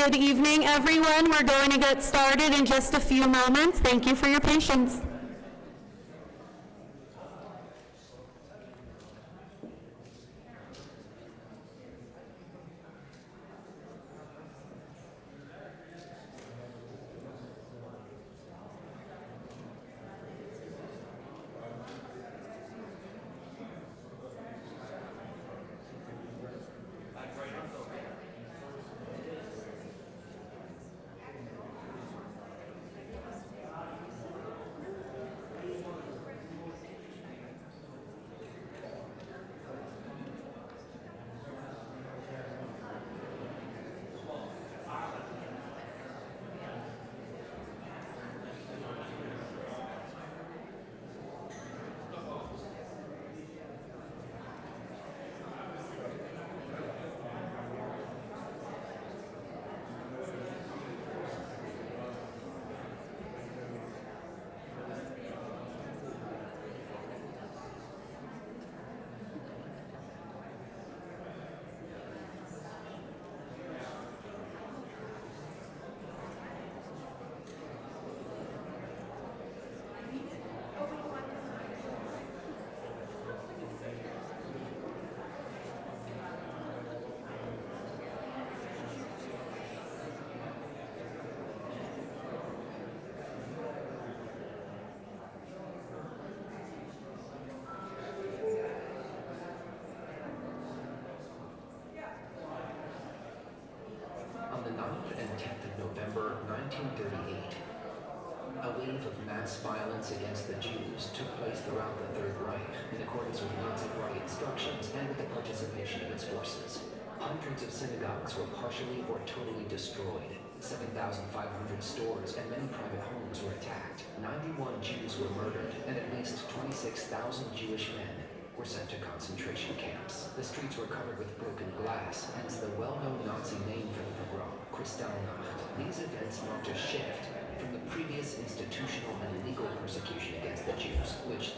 Good evening, everyone. We're going to get started in just a few moments. Thank you for your patience. On the 9th and 10th of November 1938, a wave of mass violence against the Jews took place throughout the Third Reich in accordance with Nazi Party instructions and with the participation of its forces. Hundreds of synagogues were partially or totally destroyed. 7,500 stores and many private homes were attacked. 91 Jews were murdered, and at least 26,000 Jewish men were sent to concentration camps. The streets were covered with broken glass, hence the well-known Nazi name for the pogrom, Kristallnacht. These events marked a shift from the previous institutional and legal persecution against the Jews, which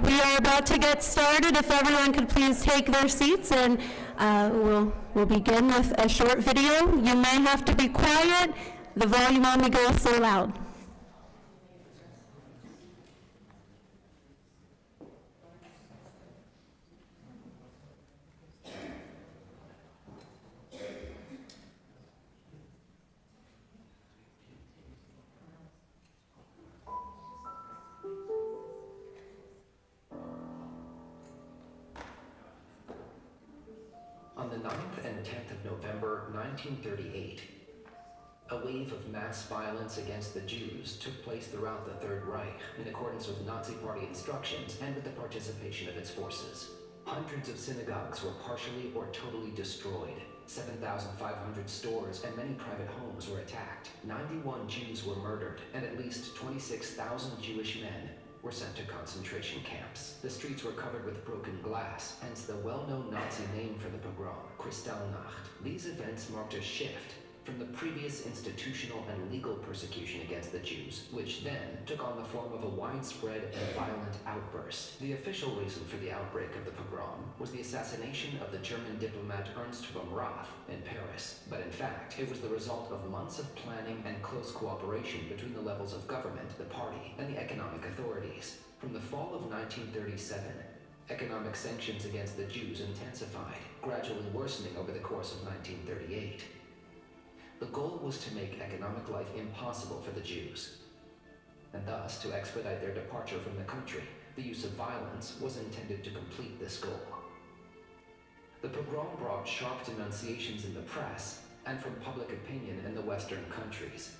We are about to get started. If everyone could please take their seats, and we'll begin with a short video. You may have to be quiet. The volume only goes so loud. On the 9th and 10th of November 1938, a wave of mass violence against the Jews took place throughout the Third Reich in accordance with Nazi Party instructions and with the participation of its forces. Hundreds of synagogues were partially or totally destroyed. 7,500 stores and many private homes were attacked. 91 Jews were murdered, and at least 26,000 Jewish men were sent to concentration camps. The streets were covered with broken glass, hence the well-known Nazi name for the pogrom, Kristallnacht. These events marked a shift from the previous institutional and legal persecution against the Jews, which then took on the form of a widespread and violent outburst. The official reason for the outbreak of the pogrom was the assassination of the German diplomat Ernst von Rath in Paris, but in fact, it was the result of months of planning and close cooperation between the levels of government, the party, and the economic authorities. From the fall of 1937, economic sanctions against the Jews intensified, gradually worsening over the course of 1938. The goal was to make economic life impossible for the Jews, and thus to expedite their departure from the country. The use of violence was intended to complete this goal. The pogrom brought sharp denunciations in the press and from public opinion in the Western countries.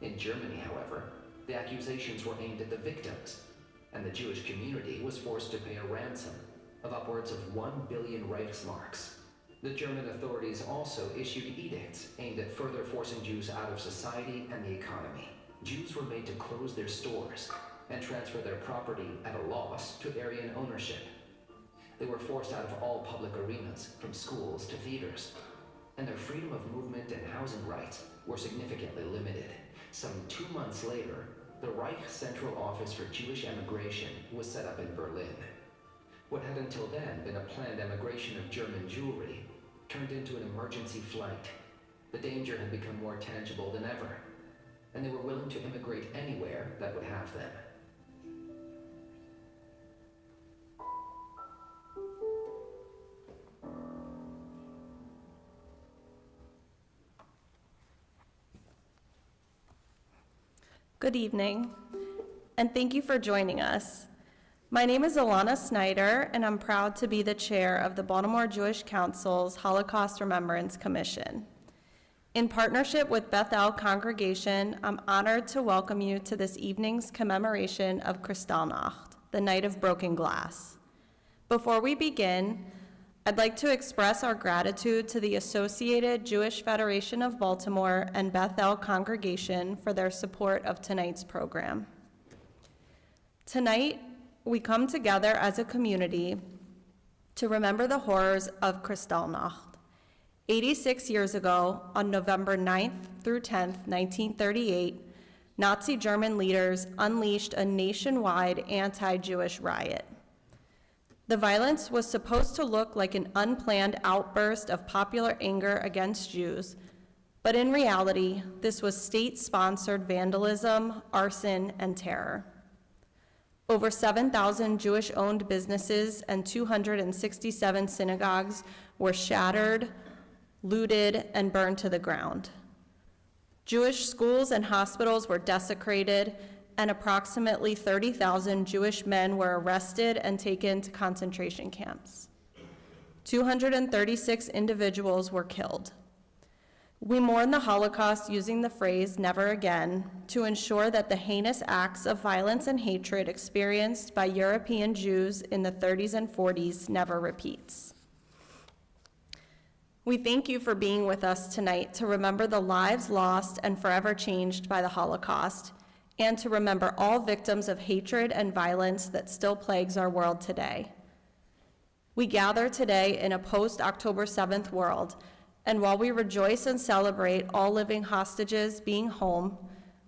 In Germany, however, the accusations were aimed at the victims, and the Jewish community was forced to pay a ransom of upwards of 1 billion Reichsmarks. The German authorities also issued edicts aimed at further forcing Jews out of society and the economy. Jews were made to close their stores and transfer their property at a loss to Aryan ownership. They were forced out of all public arenas, from schools to theaters, and their freedom of movement and housing rights were significantly limited. Some 2 months later, the Reich Central Office for Jewish Emigration was set up in Berlin. What had until then been a planned emigration of German Jewry turned into an emergency flight. The danger had become more tangible than ever, and they were willing to immigrate anywhere that would have them. Good evening, and thank you for joining us. My name is Alana Snyder, and I'm proud to be the chair of the Baltimore Jewish Council's Holocaust Remembrance Commission. In partnership with Bethel Congregation, I'm honored to welcome you to this evening's commemoration of Kristallnacht, the Night of Broken Glass. Before we begin, I'd like to express our gratitude to the Associated Jewish Federation of Baltimore and Bethel Congregation for their support of tonight's program. Tonight, we come together as a community to remember the horrors of Kristallnacht. 86 years ago, on November 9th through 10th, 1938, Nazi German leaders unleashed a nationwide anti-Jewish riot. The violence was supposed to look like an unplanned outburst of popular anger against Jews, but in reality, this was state-sponsored vandalism, arson, and terror. Over 7,000 Jewish-owned businesses and 267 synagogues were shattered, looted, and burned to the ground. Jewish schools and hospitals were desecrated, and approximately 30,000 Jewish men were arrested and taken to concentration camps. 236 individuals were killed. We mourn the Holocaust using the phrase "never again" to ensure that the heinous acts of violence and hatred experienced by European Jews in the 30s and 40s never repeats. We thank you for being with us tonight to remember the lives lost and forever changed by the Holocaust, and to remember all victims of hatred and violence that still plagues our world today. We gather today in a post-October 7th world, and while we rejoice and celebrate all living hostages being home,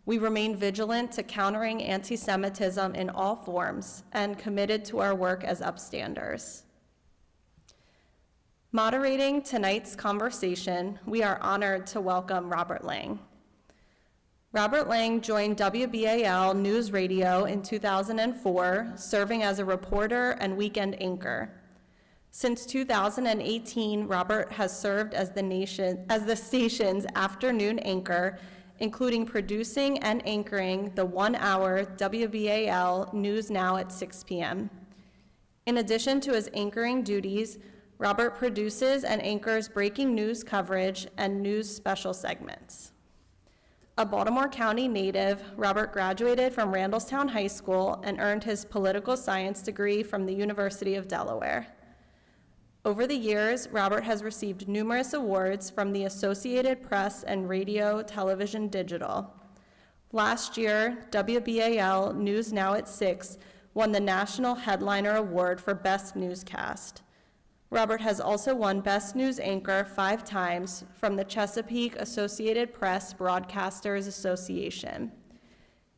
we remain vigilant to countering anti-Semitism in all forms and committed to our work as upstanders. Moderating tonight's conversation, we are honored to welcome Robert Lang. Robert Lang joined WBAL News Radio in 2004, serving as a reporter and weekend anchor. Since 2018, Robert has served as the station's afternoon anchor, including producing and anchoring the one-hour WBAL News Now at 6 p.m. In addition to his anchoring duties, Robert produces and anchors breaking news coverage and news special segments. A Baltimore County native, Robert graduated from Randallstown High School and earned his political science degree from the University of Delaware. Over the years, Robert has received numerous awards from the Associated Press and Radio, Television, Digital. Last year, WBAL News Now at 6 won the National Headliner Award for Best Newscast. Robert has also won Best News Anchor 5 times from the Chesapeake Associated Press Broadcasters Association.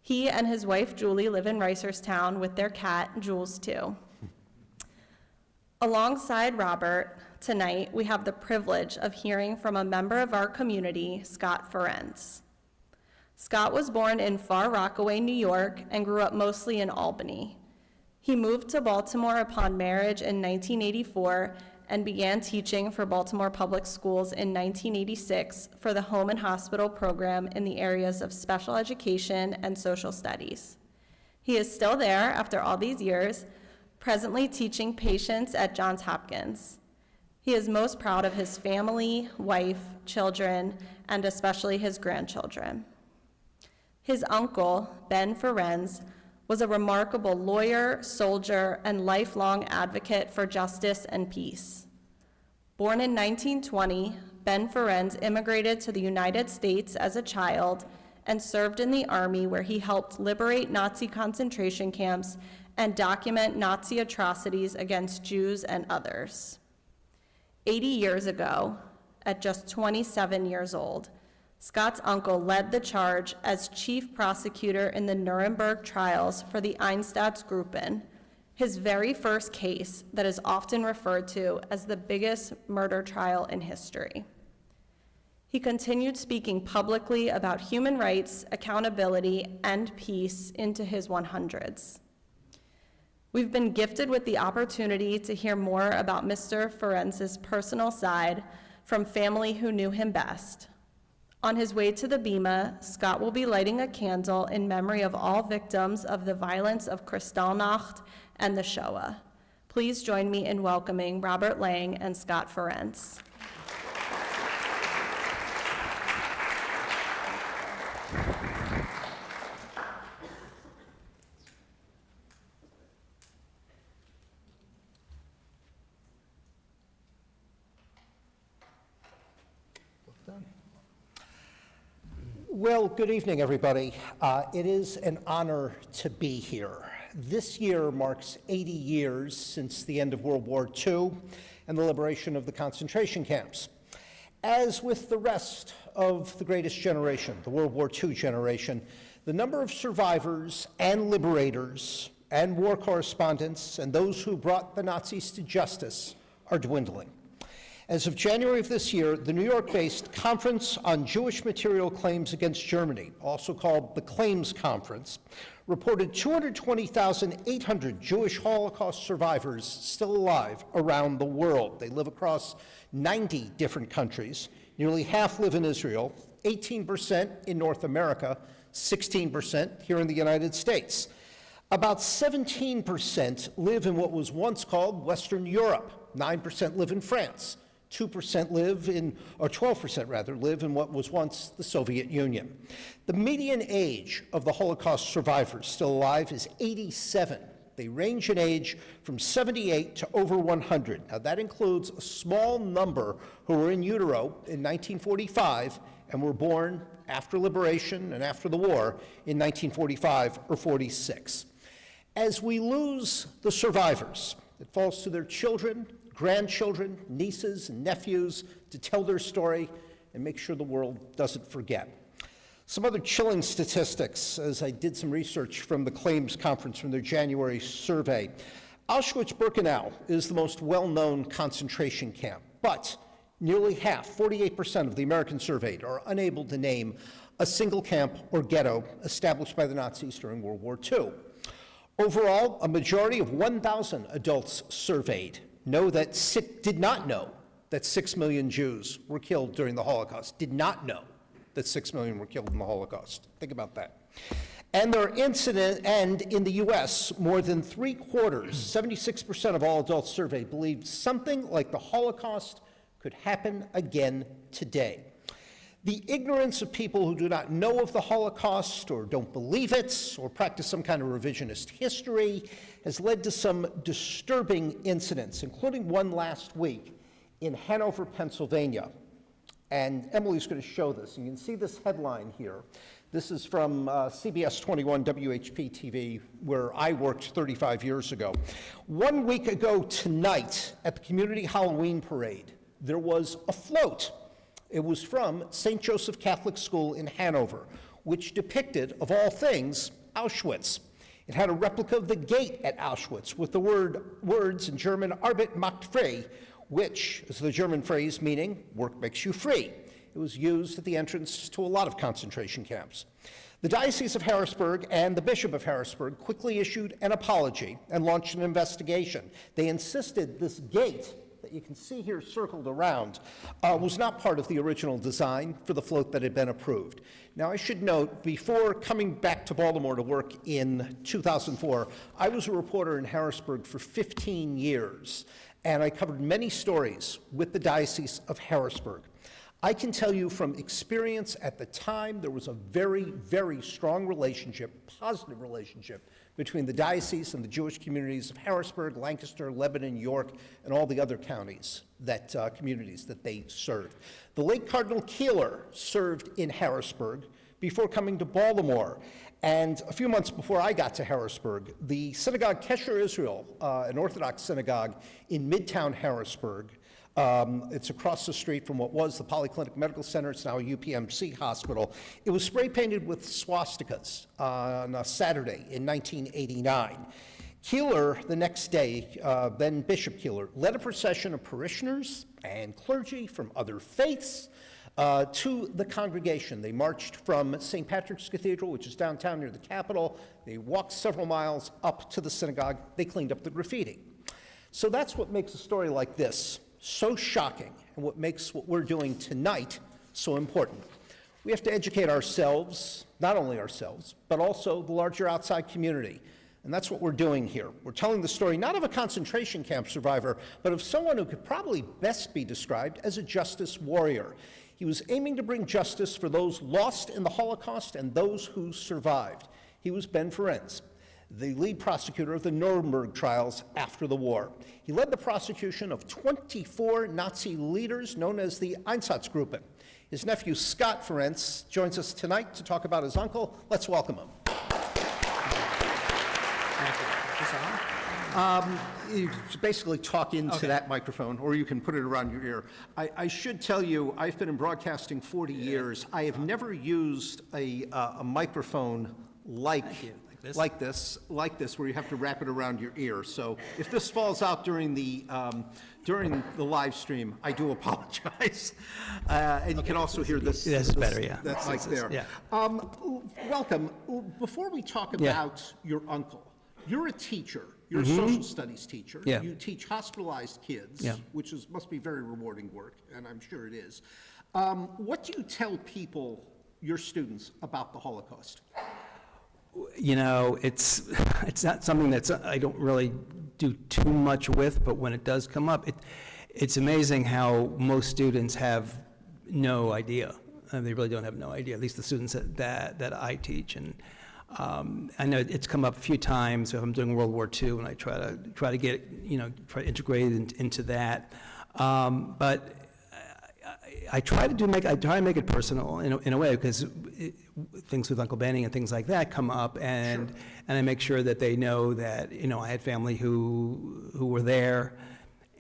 He and his wife Julie live in Reisterstown with their cat, Jules, too. Alongside Robert, tonight we have the privilege of hearing from a member of our community, Scott Ferenz. Scott was born in Far Rockaway, New York, and grew up mostly in Albany. He moved to Baltimore upon marriage in 1984 and began teaching for Baltimore Public Schools in 1986 for the Home and Hospital program in the areas of special education and social studies. He is still there after all these years, presently teaching patients at Johns Hopkins. He is most proud of his family, wife, children, and especially his grandchildren. His uncle, Ben Ferenz, was a remarkable lawyer, soldier, and lifelong advocate for justice and peace. Born in 1920, Ben Ferenz immigrated to the United States as a child and served in the Army, where he helped liberate Nazi concentration camps and document Nazi atrocities against Jews and others. 80 years ago, at just 27 years old, Scott's uncle led the charge as chief prosecutor in the Nuremberg trials for the Einsatzgruppen, his very first case that is often referred to as the biggest murder trial in history. He continued speaking publicly about human rights, accountability, and peace into his 100s. We've been gifted with the opportunity to hear more about Mr. Ferentz's personal side from family who knew him best. On his way to the Bema, Scott will be lighting a candle in memory of all victims of the violence of Kristallnacht and the Shoah. Please join me in welcoming Robert Lang and Scott Ferentz. Well, good evening, everybody. It is an honor to be here. This year marks 80 years since the end of World War II and the liberation of the concentration camps. As with the rest of the greatest generation, the World War II generation, the number of survivors and liberators and war correspondents and those who brought the Nazis to justice are dwindling. As of January of this year, the New York-based Conference on Jewish Material Claims Against Germany, also called the Claims Conference, reported 220,800 Jewish Holocaust survivors still alive around the world. They live across 90 different countries. Nearly half live in Israel, 18% in North America, 16% here in the United States. About 17% live in what was once called Western Europe, 9% live in France, 2% live in, or 12% rather, live in what was once the Soviet Union. The median age of the Holocaust survivors still alive is 87. They range in age from 78 to over 100. Now that includes a small number who were in utero in 1945 and were born after liberation and after the war in 1945 or 46. As we lose the survivors, it falls to their children, grandchildren, nieces, and nephews to tell their story and make sure the world doesn't forget. Some other chilling statistics, as I did some research from the Claims Conference from their January survey. Auschwitz-Birkenau is the most well-known concentration camp, but nearly half, 48% of the Americans surveyed, are unable to name a single camp or ghetto established by the Nazis during World War II. Overall, a majority of 1,000 adults surveyed did not know that 6 million Jews were killed during the Holocaust, did not know that 6 million were killed in the Holocaust. Think about that. And in the US, more than 3/4, 76% of all adults surveyed believed something like the Holocaust could happen again today. The ignorance of people who do not know of the Holocaust or don't believe it or practice some kind of revisionist history has led to some disturbing incidents, including one last week in Hanover, Pennsylvania. And Emily's going to show this. You can see this headline here. This is from CBS 21 WHP TV, where I worked 35 years ago. 1 week ago tonight, at the community Halloween parade, there was a float. It was from St. Joseph Catholic School in Hanover, which depicted, of all things, Auschwitz. It had a replica of the gate at Auschwitz with the words in German, Arbeit macht frei, which is the German phrase meaning, work makes you free. It was used at the entrance to a lot of concentration camps. The Diocese of Harrisburg and the Bishop of Harrisburg quickly issued an apology and launched an investigation. They insisted this gate that you can see here circled around was not part of the original design for the float that had been approved. Now, I should note, before coming back to Baltimore to work in 2004, I was a reporter in Harrisburg for 15 years, and I covered many stories with the Diocese of Harrisburg. I can tell you from experience at the time, there was a very, very strong relationship, positive relationship, between the diocese and the Jewish communities of Harrisburg, Lancaster, Lebanon, York, and all the other counties, communities that they served. The late Cardinal Keeler served in Harrisburg before coming to Baltimore. And a few months before I got to Harrisburg, the synagogue Kesher Israel, an Orthodox synagogue in Midtown Harrisburg, It's across the street from what was the Polyclinic Medical Center. It's now a UPMC hospital. It was spray painted with swastikas on a Saturday in 1989. Keeler, the next day, then Bishop Keeler, led a procession of parishioners and clergy from other faiths to the congregation. They marched from St. Patrick's Cathedral, which is downtown near the Capitol. They walked several miles up to the synagogue. They cleaned up the graffiti. So that's what makes a story like this so shocking, and what makes what we're doing tonight so important. We have to educate ourselves, not only ourselves, but also the larger outside community. And that's what we're doing here. We're telling the story not of a concentration camp survivor, but of someone who could probably best be described as a justice warrior. He was aiming to bring justice for those lost in the Holocaust and those who survived. He was Ben Ferencz, the lead prosecutor of the Nuremberg trials after the war. He led the prosecution of 24 Nazi leaders known as the Einsatzgruppen. His nephew, Scott Ferencz, joins us tonight to talk about his uncle. Let's welcome him. You basically talk into that microphone, or you can put it around your ear. I should tell you, I've been in broadcasting 40 years. I have never used a microphone like this, where you have to wrap it around your ear. So if this falls out during the live stream, I do apologize. And you can also hear this. This is better, yeah. That's like there. Yeah. Welcome. Before we talk about your uncle, you're a teacher. You're a social studies teacher. Yeah. You teach hospitalized kids, which must be very rewarding work, and I'm sure it is. What do you tell people, your students, about the Holocaust? You know, it's not something that's I don't really do too much with, but when it does come up, it's amazing how most students have no idea. They really don't have no idea, at least the students that I teach. And I know it's come up a few times. If I'm doing World War II, and I try to get try to integrate it into that. But I try to make it personal in a way, because things with Uncle Benny and things like that come up, and I make sure that they know that I had family who were there,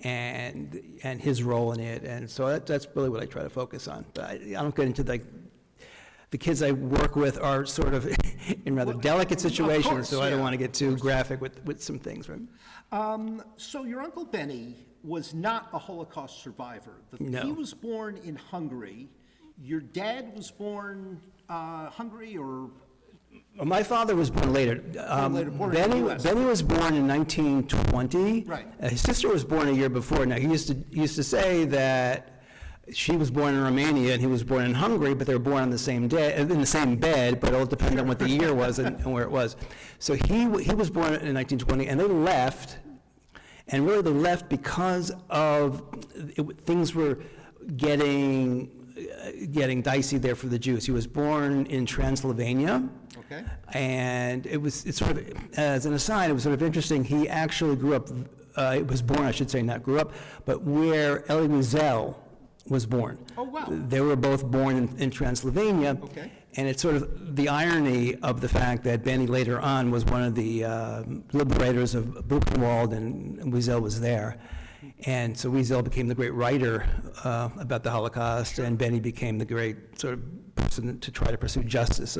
and his role in it, and so that's really what I try to focus on. But I don't get into the kids I work with are sort of in rather delicate situations, so I don't want to get too graphic with some things. Right? So your Uncle Benny was not a Holocaust survivor. No. He was born in Hungary. Your dad was born Hungary, or? Well, my father was born later. Born in Benny the US. was born in 1920. Right. His sister was born a year before. Now, he used to say that she was born in Romania and he was born in Hungary, but they were born on the same day, in the same bed, but it all depended on what the year was and where it was. So he was born in 1920, and they left, and really they left because of things were getting dicey there for the Jews. He was born in Transylvania. Okay. And it's sort of, as an aside, it was sort of interesting. He actually grew up, was born, I should say, not grew up, but where Elie Wiesel was born. Oh, wow. They were both born in Transylvania. Okay. And it's sort of the irony of the fact that Benny later on was one of the liberators of Buchenwald, and Wiesel was there. And so Wiesel became the great writer about the Holocaust, and Benny became the great sort of person to try to pursue justice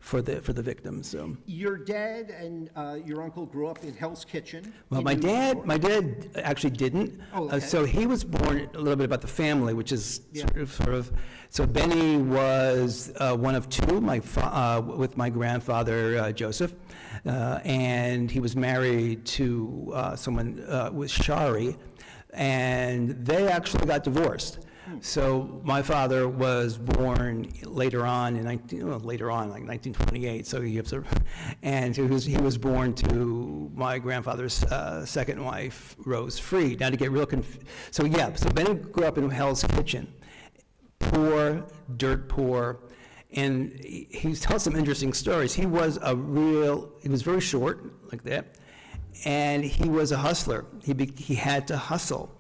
for the victims. So Your dad and your uncle grew up in Hell's Kitchen. well, in my New York. dad actually didn't. Oh, okay. So he was born, a little bit about the family, which is sort of. So Benny was one of two, with my grandfather Joseph, and he was married to someone with Shari, and they actually got divorced. So my father was born later on like 1928. So he was born to my grandfather's second wife, Rose Freed. Now to get real so Benny grew up in Hell's Kitchen, poor, dirt poor, and he tells some interesting stories. He was very short like that, and he was a hustler. He had to hustle.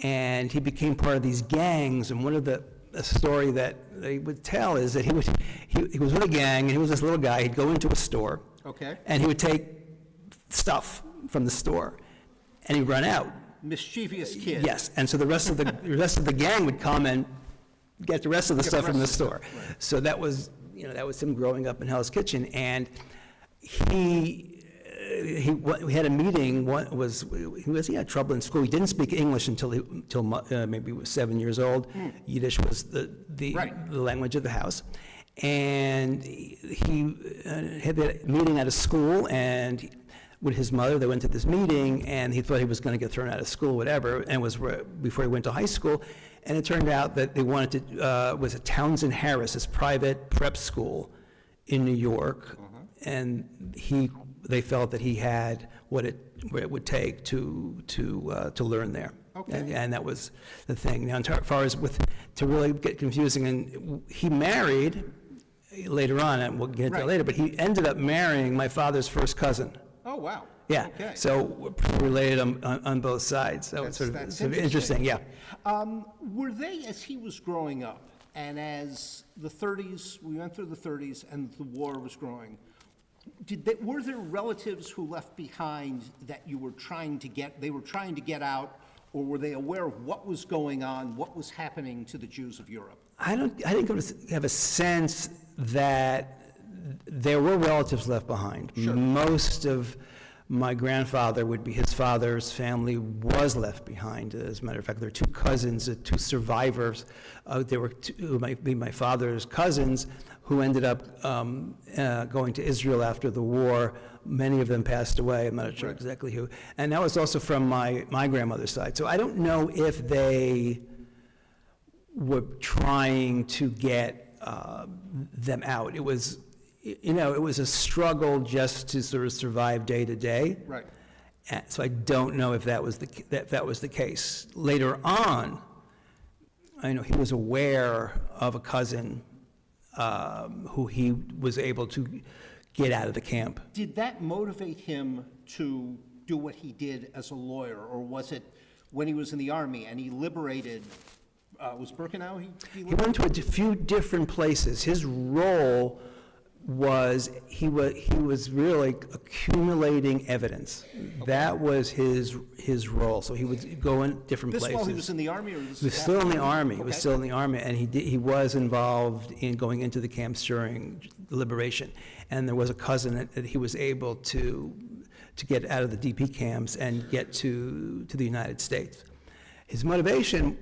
And he became part of these gangs, and one of the story that they would tell is that he was with a gang, and he was this little guy. He'd go into a store, Okay. and he would take stuff from the store, and he'd run out. mischievous kid. Yes, and so the rest of the gang would come and get the rest of the stuff from the store. So that was, that was him growing up in Hell's Kitchen, and we had a meeting. He had trouble in school. He didn't speak English until maybe he was 7 years old. Yiddish was the language of the house, and he had that meeting at a school, and with his mother, they went to this meeting, and he thought he was going to get thrown out of school, whatever, and was before he went to high school. And it turned out that they wanted to, was at Townsend Harris, this private prep school in New York, and they felt that he had what it would take to learn there. Okay. And that was the thing. Now, as far as to really get confusing, and he married later on, and we'll get into that later, but he ended up marrying my father's first cousin. Oh, wow. Yeah, Okay. so we're related on both sides, so it's sort of interesting, yeah. Were they, as he was growing up, and as the 30s, we went through the 30s, and the war was growing, were there relatives who left behind that they were trying to get out, or were they aware of what was going on, what was happening to the Jews of Europe? I didn't have a sense that there were relatives left behind. Sure. Most of my grandfather his father's family was left behind. As a matter of fact, there are two cousins, two survivors. There were two, who might be my father's cousins, who ended up going to Israel after the war. Many of them passed away. I'm not sure exactly who. And that was also from my grandmother's side. So I don't know if they were trying to get them out. It was a struggle just to sort of survive day to day. Right. So I don't know if that was the case. Later on, I know he was aware of a cousin who he was able to get out of the camp. Did that motivate him to do what he did as a lawyer, or was it when he was in the Army and he liberated, was Birkenau? He went to a few different places. His role was he was really accumulating evidence. Okay. That was his role. So he would go in different places. This while he was in the Army, or he was still in the Army. Okay. He was still in the Army, and he was involved in going into the camps during the liberation. And there was a cousin that he was able to get out of the DP camps and get to the United States. His motivation,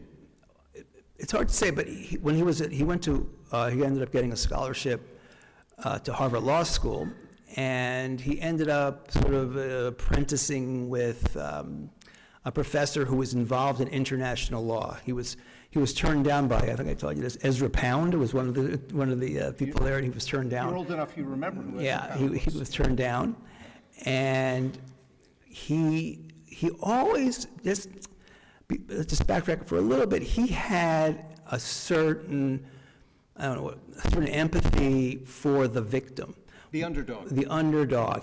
it's hard to say, but he ended up getting a scholarship to Harvard Law School, and he ended up sort of apprenticing with a professor who was involved in international law. He was turned down by, I think I told you this, Ezra Pound was one of the people there, and he was turned down. You're old enough, you remember who Ezra Pound was. He was turned down, and he always, just backtrack for a little bit, he had a certain, sort of empathy for the victim. The underdog. The underdog.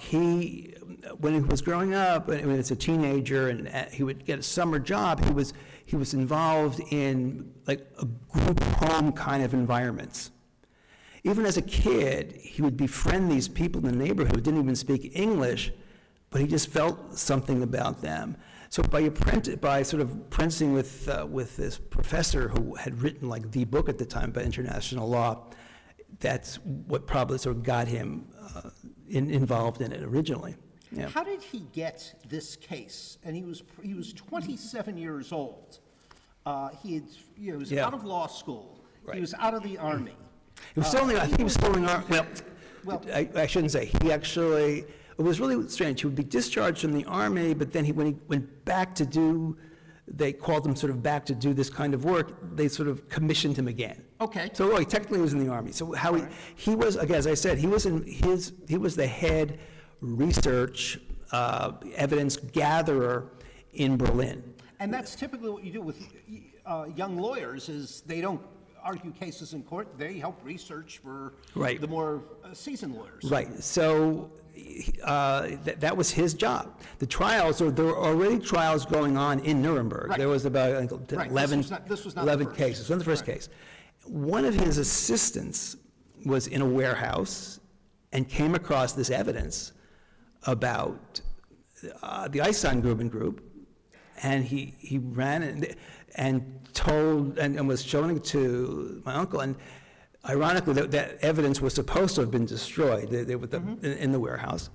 When he was growing up, when he was a teenager, and he would get a summer job, he was involved in like a group home kind of environments. Even as a kid, he would befriend these people in the neighborhood who didn't even speak English, but he just felt something about them. So by sort of apprenticing with this professor who had written like the book at the time about international law, that's what probably sort of got him involved in it originally. Yeah. How did he get this case? And he was 27 years old. He was out of law school. Right. He was out of the Army. He was still in the, I think he was still in the Army. Well, I shouldn't say. He actually. It was really strange. He would be discharged from the Army, but then when he went back to they called him sort of back to do this kind of work, they sort of commissioned him again. Okay. So he technically was in the Army. So how he was, again, as I said, he was the head research evidence gatherer in Berlin. And that's typically what you do with young lawyers, is they don't argue cases in court, they help research for the more seasoned lawyers. Right. So that was his job. The trials, there were already trials going on in Nuremberg. Right. There was about 11 cases. This was the first case. One of his assistants was in a warehouse and came across this evidence about the Eisengruben group And he ran and told, and was showing it to my uncle, and ironically, that evidence was supposed to have been destroyed in the warehouse.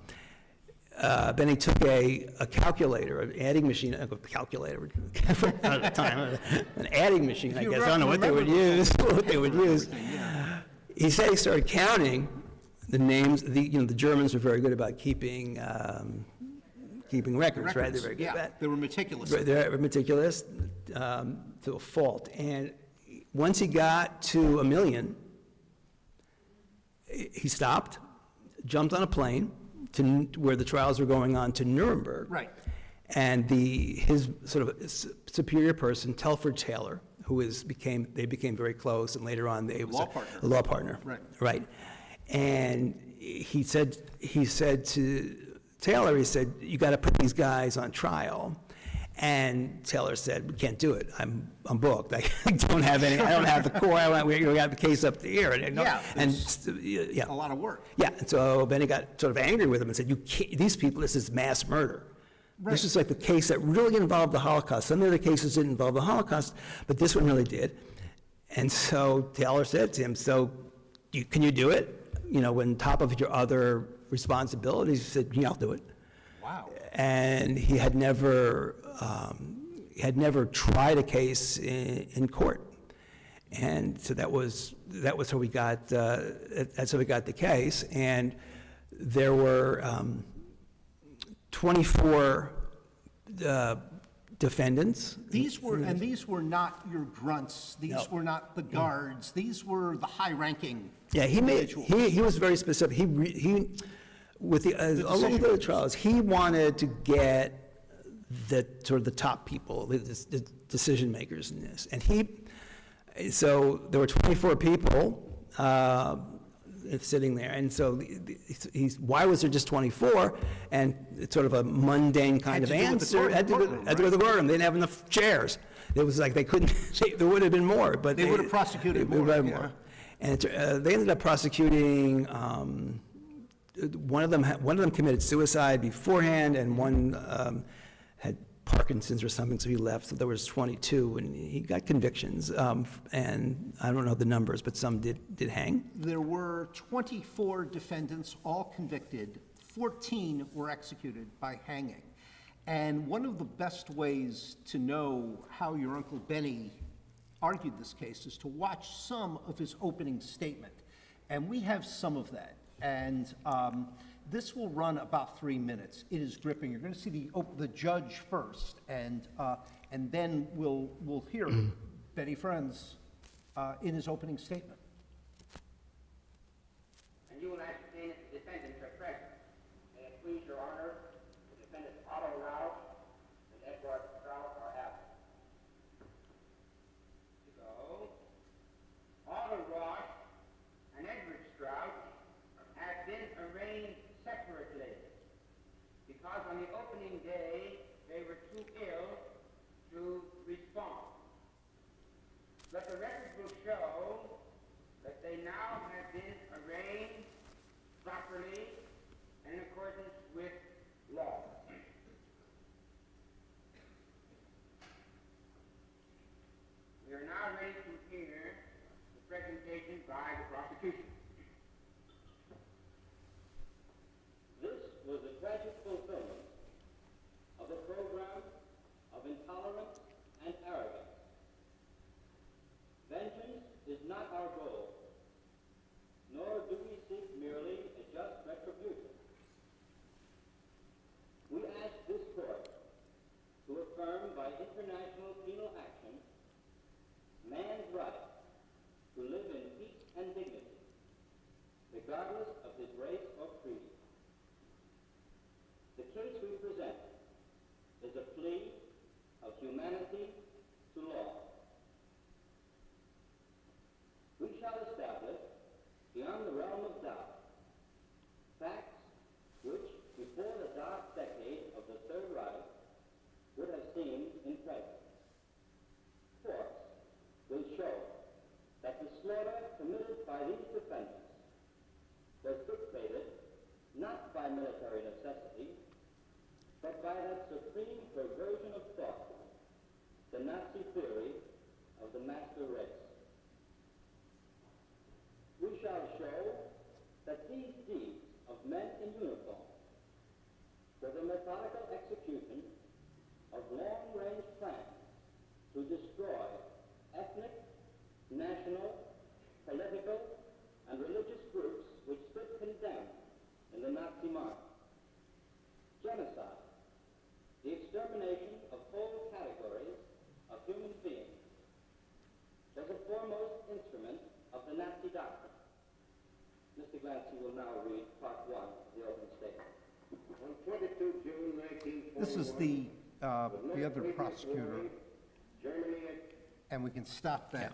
Benny took a calculator, an adding machine, a calculator, at the time, an adding machine, I guess. I don't know what they would use. He said he started counting the names. The Germans were very good about keeping records, right? They're very good at that. They were meticulous. They're meticulous to a fault. And once he got to 1 million, he stopped, jumped on a plane to where the trials were going on to Nuremberg. Right. And his sort of superior person, Telford Taylor, they became very close, and later on they was a law partner. Right. Right. And he said to Taylor, you got to put these guys on trial. And Taylor said, we can't do it. I'm booked. I don't have the core. We got the case up here. A lot of work. Yeah, and so Benny got sort of angry with him and said, "You can't, these people, this is mass murder." Right. This is like the case that really involved the Holocaust. Some of the cases didn't involve the Holocaust, but this one really did. And so Taylor said to him, can you do it? When top of your other responsibilities, he said, yeah, I'll do it. Wow. And he had never tried a case in court. And so that was how we got, that's how we got the case. And there were 24 defendants. These were not your grunts. These were not the guards. These were the high-ranking. Yeah, he was very specific. With along with the trials, he wanted to get the top people, the decision makers in this, and so there were 24 people sitting there, and so why was there just 24? And it's sort of a mundane kind of answer. Had to do with the courtroom. They didn't have enough chairs. It was like they couldn't. There would have been more, but they would have prosecuted more. More. And they ended up prosecuting. One of them committed suicide beforehand, and one had Parkinson's or something, so he left. So there was 22, and he got convictions. And I don't know the numbers, but some did hang. There were 24 defendants, all convicted. 14 were executed by hanging. And one of the best ways to know how your Uncle Benny argued this case is to watch some of his opening statement. And we have some of that. And this will run about 3 minutes. It is gripping. You're going to see the judge first, and then we'll hear Benny Friends in his opening statement. And you will ascertain if the defendants are present. May it please your honor, the defendants Otto Rausch and Edward Strauss are absent. So, Otto Rausch and Edward Strauss have been arraigned separately because on the opening day they were too ill to respond. But the record will show that they now have been arraigned properly and in accordance with law. We are now ready to hear the presentation by the prosecution. This was a tragic fulfillment of a program of intolerance and arrogance. Vengeance is not our goal, nor do we seek merely a just retribution. We ask this court to affirm by international penal action man's right to live in peace and dignity, regardless of his race or creed. The case we present is a plea of humanity to law. We shall establish, beyond the realm of doubt, facts which, before the dark decade of the Third Reich, would have seemed incredible. Force will show that the slaughter committed by these defendants was dictated not by military necessity, but by that supreme perversion of thought the Nazi theory of the master race. We shall show that these deeds of men in uniform were the methodical execution of long-range plans to destroy ethnic, national, political, and religious groups which stood condemned in the Nazi march. Genocide, the extermination of whole categories of human beings, was a foremost instrument of the Nazi doctrine. Mr. Glancy will now read part 1 of the opening statement. On 22 June 1941, This is the other prosecutor, Germany and we can stop that.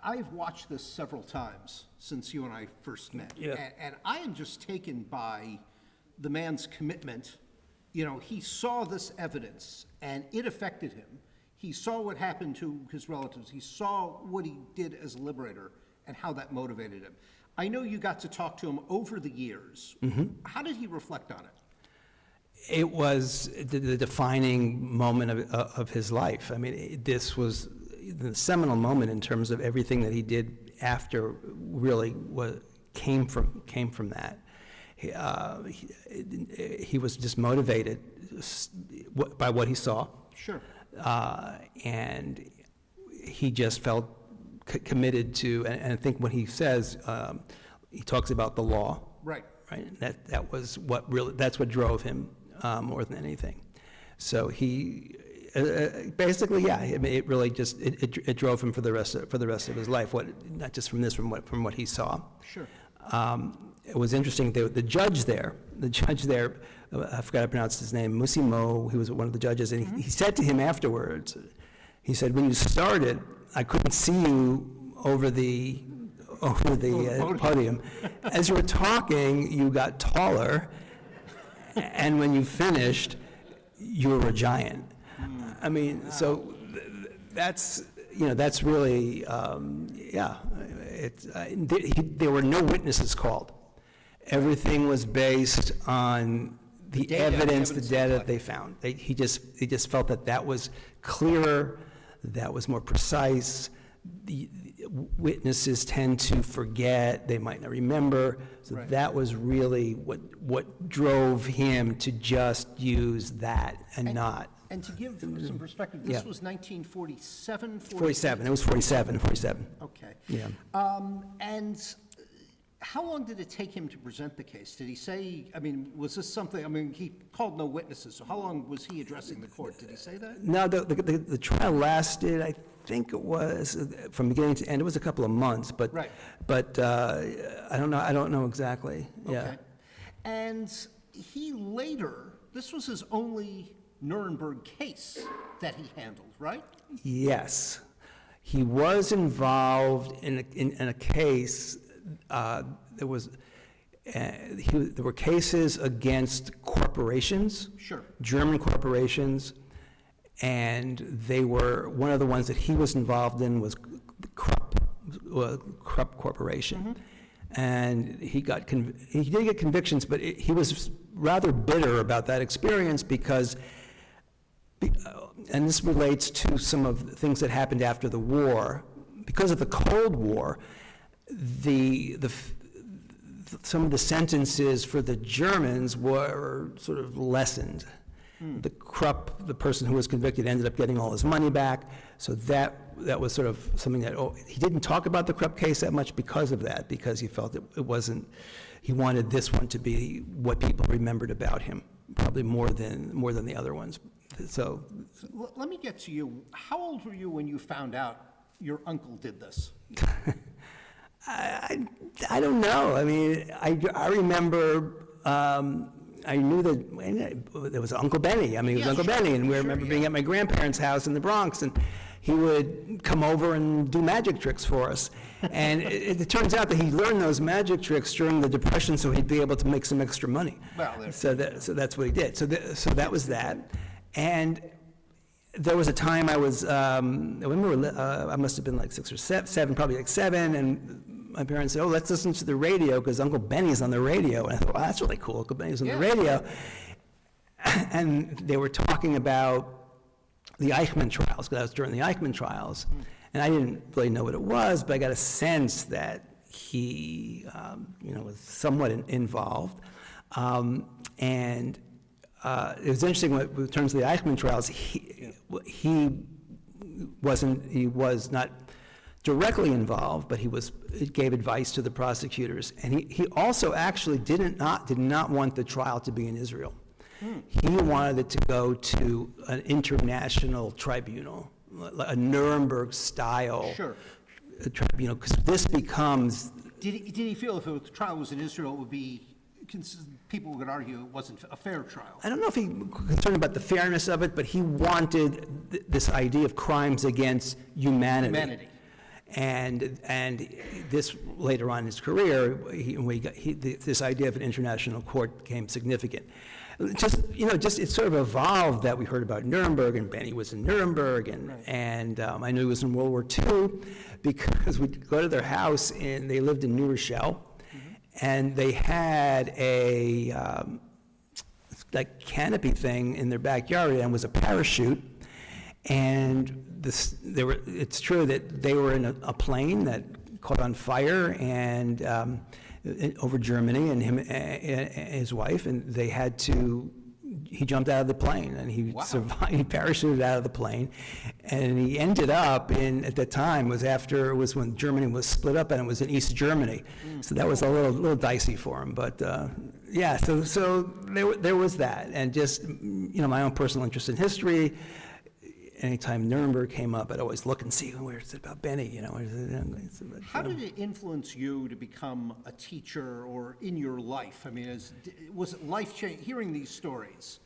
I've watched this several times since you and I first met. Yeah. And I am just taken by the man's commitment. You know, he saw this evidence and it affected him. He saw what happened to his relatives. He saw what he did as a liberator and how that motivated him. I know you got to talk to him over the years. How did he reflect on it? It was the defining moment of his life. I mean, this was the seminal moment in terms of everything that he did after really came from that. He was just motivated by what he saw. Sure. And he just felt committed to, and I think when he says, he talks about the law. Right. Right. That was what really, that's what drove him more than anything. So he basically, yeah. I mean, it really just it drove him for the rest of his life. Not just from this, from what he saw. Sure. It was interesting. The judge there, I forgot to pronounce his name, Musimo. He was one of the judges, and he said to him afterwards, he said, "When you started, I couldn't see you over the podium. As you were talking, you got taller, and when you finished, you were a giant." I mean, so that's really, yeah. There were no witnesses called. Everything was based on the evidence, the data they found. He just felt that was clearer, that was more precise. The witnesses tend to forget, they might not remember. So Right. that was really what drove him to just use that and not. And to give some perspective, this Yeah. was 1947? 47, it was 47. Okay. Yeah. And how long did it take him to present the case? Did he say, I mean, was this something, I mean, he called no witnesses, so how long was he addressing the court? Did he say that? No, the trial lasted, I think it was, from beginning to end, it was a couple of months, but. Right. But I don't know exactly, yeah. Okay. And he later, this was his only Nuremberg case that he handled, right? Yes. He was involved in a case, there were cases against corporations. Sure. German corporations, and one of the ones that he was involved in was the Krupp Corporation. And he did get convictions, but he was rather bitter about that experience because, and this relates to some of the things that happened after the war, because of the Cold War, some of the sentences for the Germans were sort of lessened. The Krupp, the person who was convicted, ended up getting all his money back. So that was sort of something that, he didn't talk about the Krupp case that much because of that, because he felt it wasn't, he wanted this one to be what people remembered about him, probably more than the other ones. So Let me get to you. How old were you when you found out your uncle did this? I don't know. I mean, I remember, I knew that there was Uncle Benny. I mean, it was Yeah, Uncle sure, Benny, and we sure, remember yeah. being at my grandparents' house in the Bronx, and he would come over and do magic tricks for us. And it turns out that he learned those magic tricks during the Depression, so he'd be able to make some extra money. Well, So that's what he did. So that was that. And there was a time I was, I remember I must have been like 6 or 7, probably like 7, and my parents said, "Oh, let's listen to the radio because Uncle Benny's on the radio." And I thought, "Well, that's really cool. Uncle Benny's on the radio." And they were talking about the Eichmann trials, because I was during the Eichmann trials, and I didn't really know what it was, but I got a sense that he, was somewhat involved. And it was interesting in terms of the Eichmann trials, he was not directly involved, but he gave advice to the prosecutors. And he also actually did not want the trial to be in Israel. He wanted it to go to an international tribunal, a Nuremberg-style tribunal, because this becomes... Did he feel if the trial was in Israel, it would be, people would argue it wasn't a fair trial? I don't know if he was concerned about the fairness of it, but he wanted this idea of crimes against humanity. And this, later on in his career, this idea of an international court became significant. It sort of evolved that we heard about Nuremberg, and Benny was in Nuremberg, and I knew he was in World War II because we'd go to their house, and they lived in New Rochelle, and they had a like canopy thing in their backyard, and it was a parachute, and it's true that they were in a plane that caught on fire and over Germany, and his wife, and he jumped out of the plane, and he survived. He parachuted out of the plane, and he ended up at the time was when Germany was split up, and it was in East Germany, so that was a little dicey for him, but so there was that, and just my own personal interest in history. Anytime Nuremberg came up, I'd always look and see where is it about Benny, How did it influence you to become a teacher or in your life? I mean, was it life-changing, hearing these stories?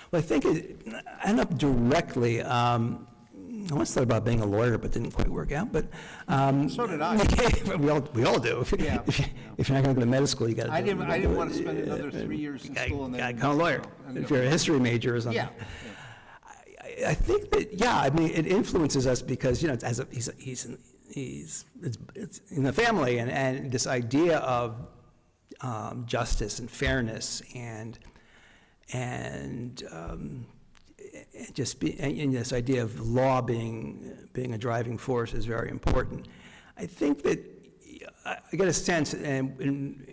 Well, I think it ended up directly. I once thought about being a lawyer, but didn't quite work out. But so did I. we all do. If you're not going to go to medical school, you got to. I didn't want to spend another 3 years in school and then become a lawyer. If you're a history major or something. Yeah. I think that it influences us because it's in the family, and this idea of justice and fairness and this idea of law being a driving force is very important. I think that I get a sense, and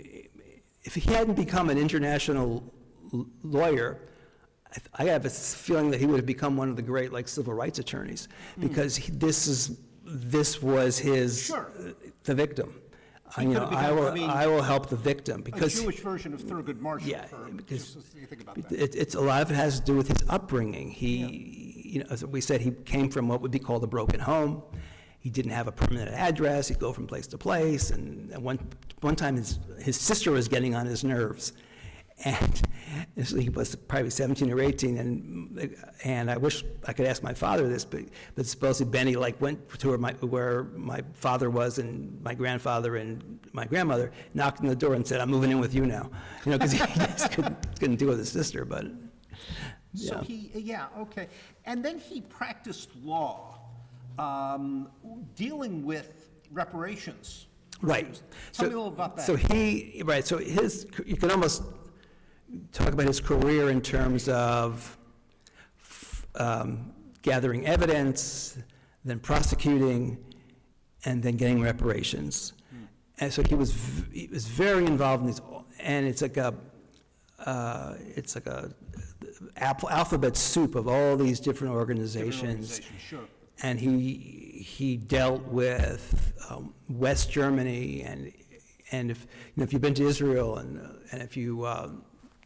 if he hadn't become an international lawyer, I have a feeling that he would have become one of the great civil rights attorneys, because this was his the victim. I will help the victim, because a Jewish version of Thurgood Marshall. Yeah, because you think about that. It's a lot of it has to do with his upbringing. He, as we said, he came from what would be called a broken home. He didn't have a permanent address. He'd go from place to place, and at one time his sister was getting on his nerves. And so he was probably 17 or 18, and I wish I could ask my father this, but supposedly Benny went to where my father was, and my grandfather and my grandmother, knocked on the door and said, "I'm moving in with you now," because he just couldn't deal with his sister. But so okay, and then he practiced law, dealing with reparations. Right. Tell me a little about that. So you can almost talk about his career in terms of gathering evidence, then prosecuting, and then getting reparations. And so he was very involved in these, and it's like a alphabet soup of all these different organizations. Sure. And he dealt with West Germany, and if you've been to Israel, and if you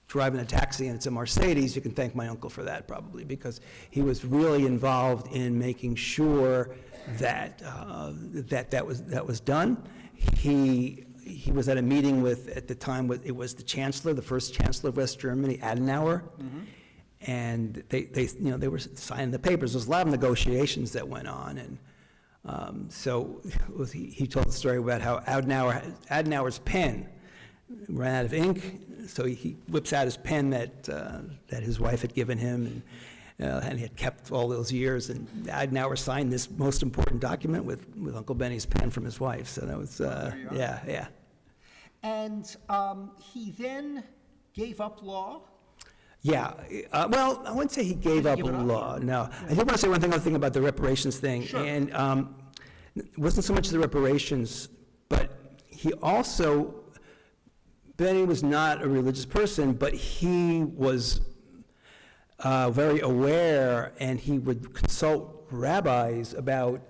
drive in a taxi and it's a Mercedes, you can thank my uncle for that, probably, because he was really involved in making sure that that was done. He was at a meeting at the time, it was the chancellor, the first chancellor of West Germany, Adenauer, and they were signing the papers. There was a lot of negotiations that went on, and so he told the story about how Adenauer's pen ran out of ink, so he whips out his pen that his wife had given him, and he had kept all those years, and Adenauer signed this most important document with Uncle Benny's pen from his wife. So that was yeah. And he then gave up law. Yeah, well, I wouldn't say he gave up give it up, law, no. I did want to say other thing about the reparations thing. Sure. And it wasn't so much the reparations, but he also, Benny was not a religious person, but he was very aware, and he would consult rabbis about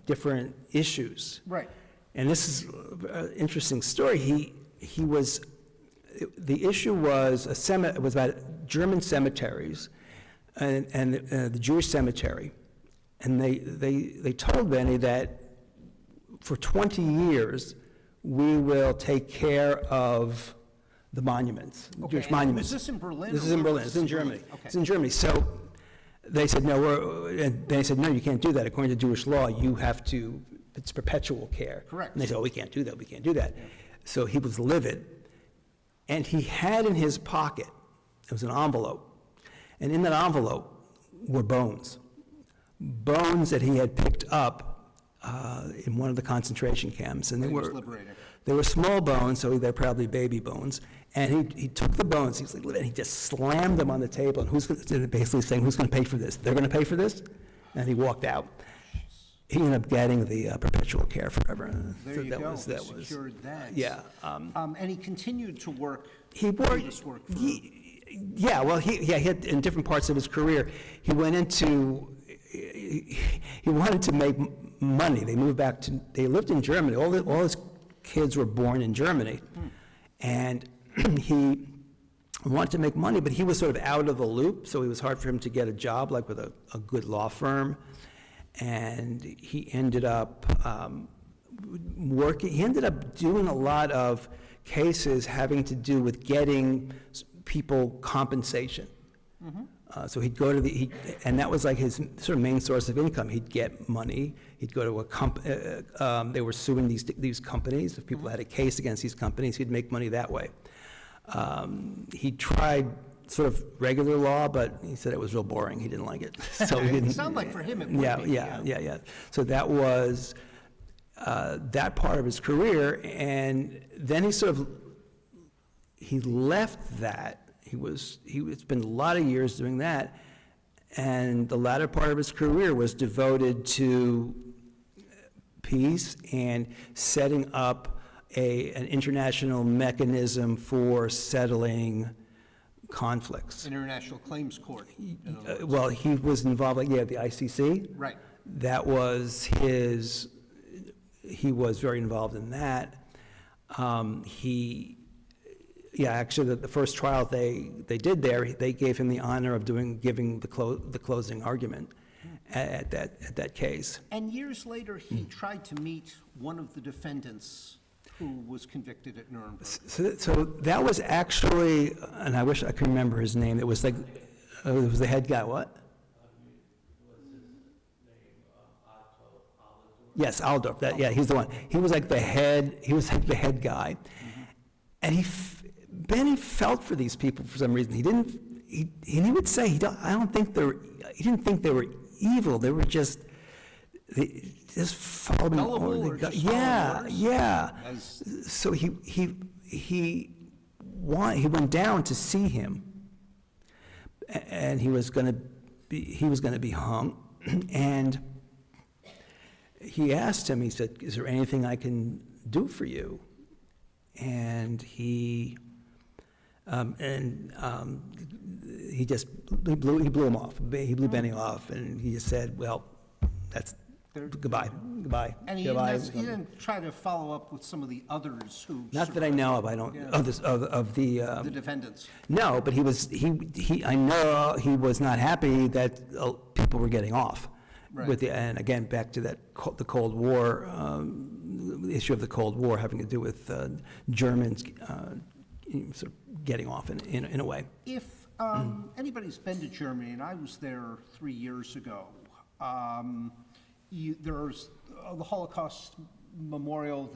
different issues. Right. And this is an interesting story. He was, the issue was it was about German cemeteries and the Jewish cemetery. And they told Benny that for 20 years, we will take care of the monuments, Jewish and monuments. was this in Berlin This or is in where Berlin, was it's in this in Germany. Berlin? Okay. It's in Germany. So they said, no, and they said, no, you can't do that. According to Jewish law, you have to, it's perpetual care. Correct. And they said, oh, we can't do that, we can't do that. Yeah. So he was livid. And he had in his pocket, it was an envelope, and in that envelope were bones. Bones that he had picked up in one of the concentration camps. And He was liberated. they were small bones, so they're probably baby bones. And he took the bones, he was like, and he just slammed them on the table, and basically saying, who's going to pay for this? They're going to pay for this? And he walked out. He ended up getting the perpetual care forever. There So you that go, was- he that was- secured that. Yeah. And he continued to work, He do worked, this work for... yeah, well, he had, in different parts of his career, he went into, he wanted to make money. They moved back to, they lived in Germany. All his kids were born in Germany. And he wanted to make money, but he was sort of out of the loop, so it was hard for him to get a job, like with a good law firm. And he ended up he ended up doing a lot of cases having to do with getting people compensation. So he'd go to and that was like his sort of main source of income. He'd get money. He'd go to they were suing these companies. If people had a case against these companies, he'd make money that way. He tried sort of regular law, but he said it was real boring. He didn't like it. So he didn't. It sounded like for him it would be. Yeah. So that was that part of his career, and then he left that. It's been a lot of years doing that, and the latter part of his career was devoted to peace and setting up an international mechanism for settling conflicts. International Claims Court. Well, he was involved, the ICC. Right. That was he was very involved in that. Actually, the first trial they did there, they gave him the honor of giving the closing argument at that case. And years later, he tried to meet one of the defendants who was convicted at Nuremberg. So that was actually, and I wish I could remember his name, it was like, it was the head guy, what? Yes, Aldorf, he's the one. He was like the head guy. And Benny felt for these people for some reason. He would say, he didn't think they were evil, they just following Gullible or just following orders? Yeah. So he went down to see him, and he was going to be hung, and he asked him. He said, "Is there anything I can do for you?" And he blew him off. He blew Benny off, and he just said, "Well, that's." Goodbye. And he didn't try to follow up with some of the others who... Not that I know of, I don't, of the... The defendants. No, but I know he was not happy that people were getting off. Right. And again, back to the Cold War, the issue of the Cold War having to do with Germans sort of getting off in a way. If anybody's been to Germany, and I was there 3 years ago, there's the Holocaust Memorial,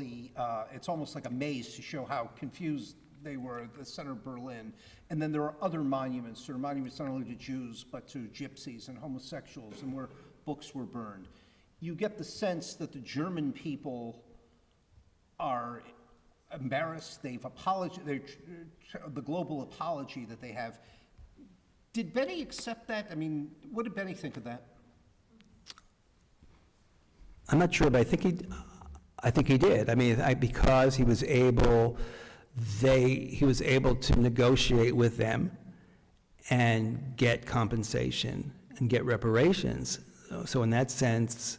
it's almost like a maze to show how confused they were at the center of Berlin. And then there are other monuments. There are monuments not only to Jews, but to gypsies and homosexuals, and where books were burned. You get the sense that the German people are embarrassed. They've apologized. The global apology that they have Did Benny accept that? I mean, what did Benny think of that? I'm not sure, but I think he did. I mean, because he was able to negotiate with them and get compensation and get reparations. So in that sense,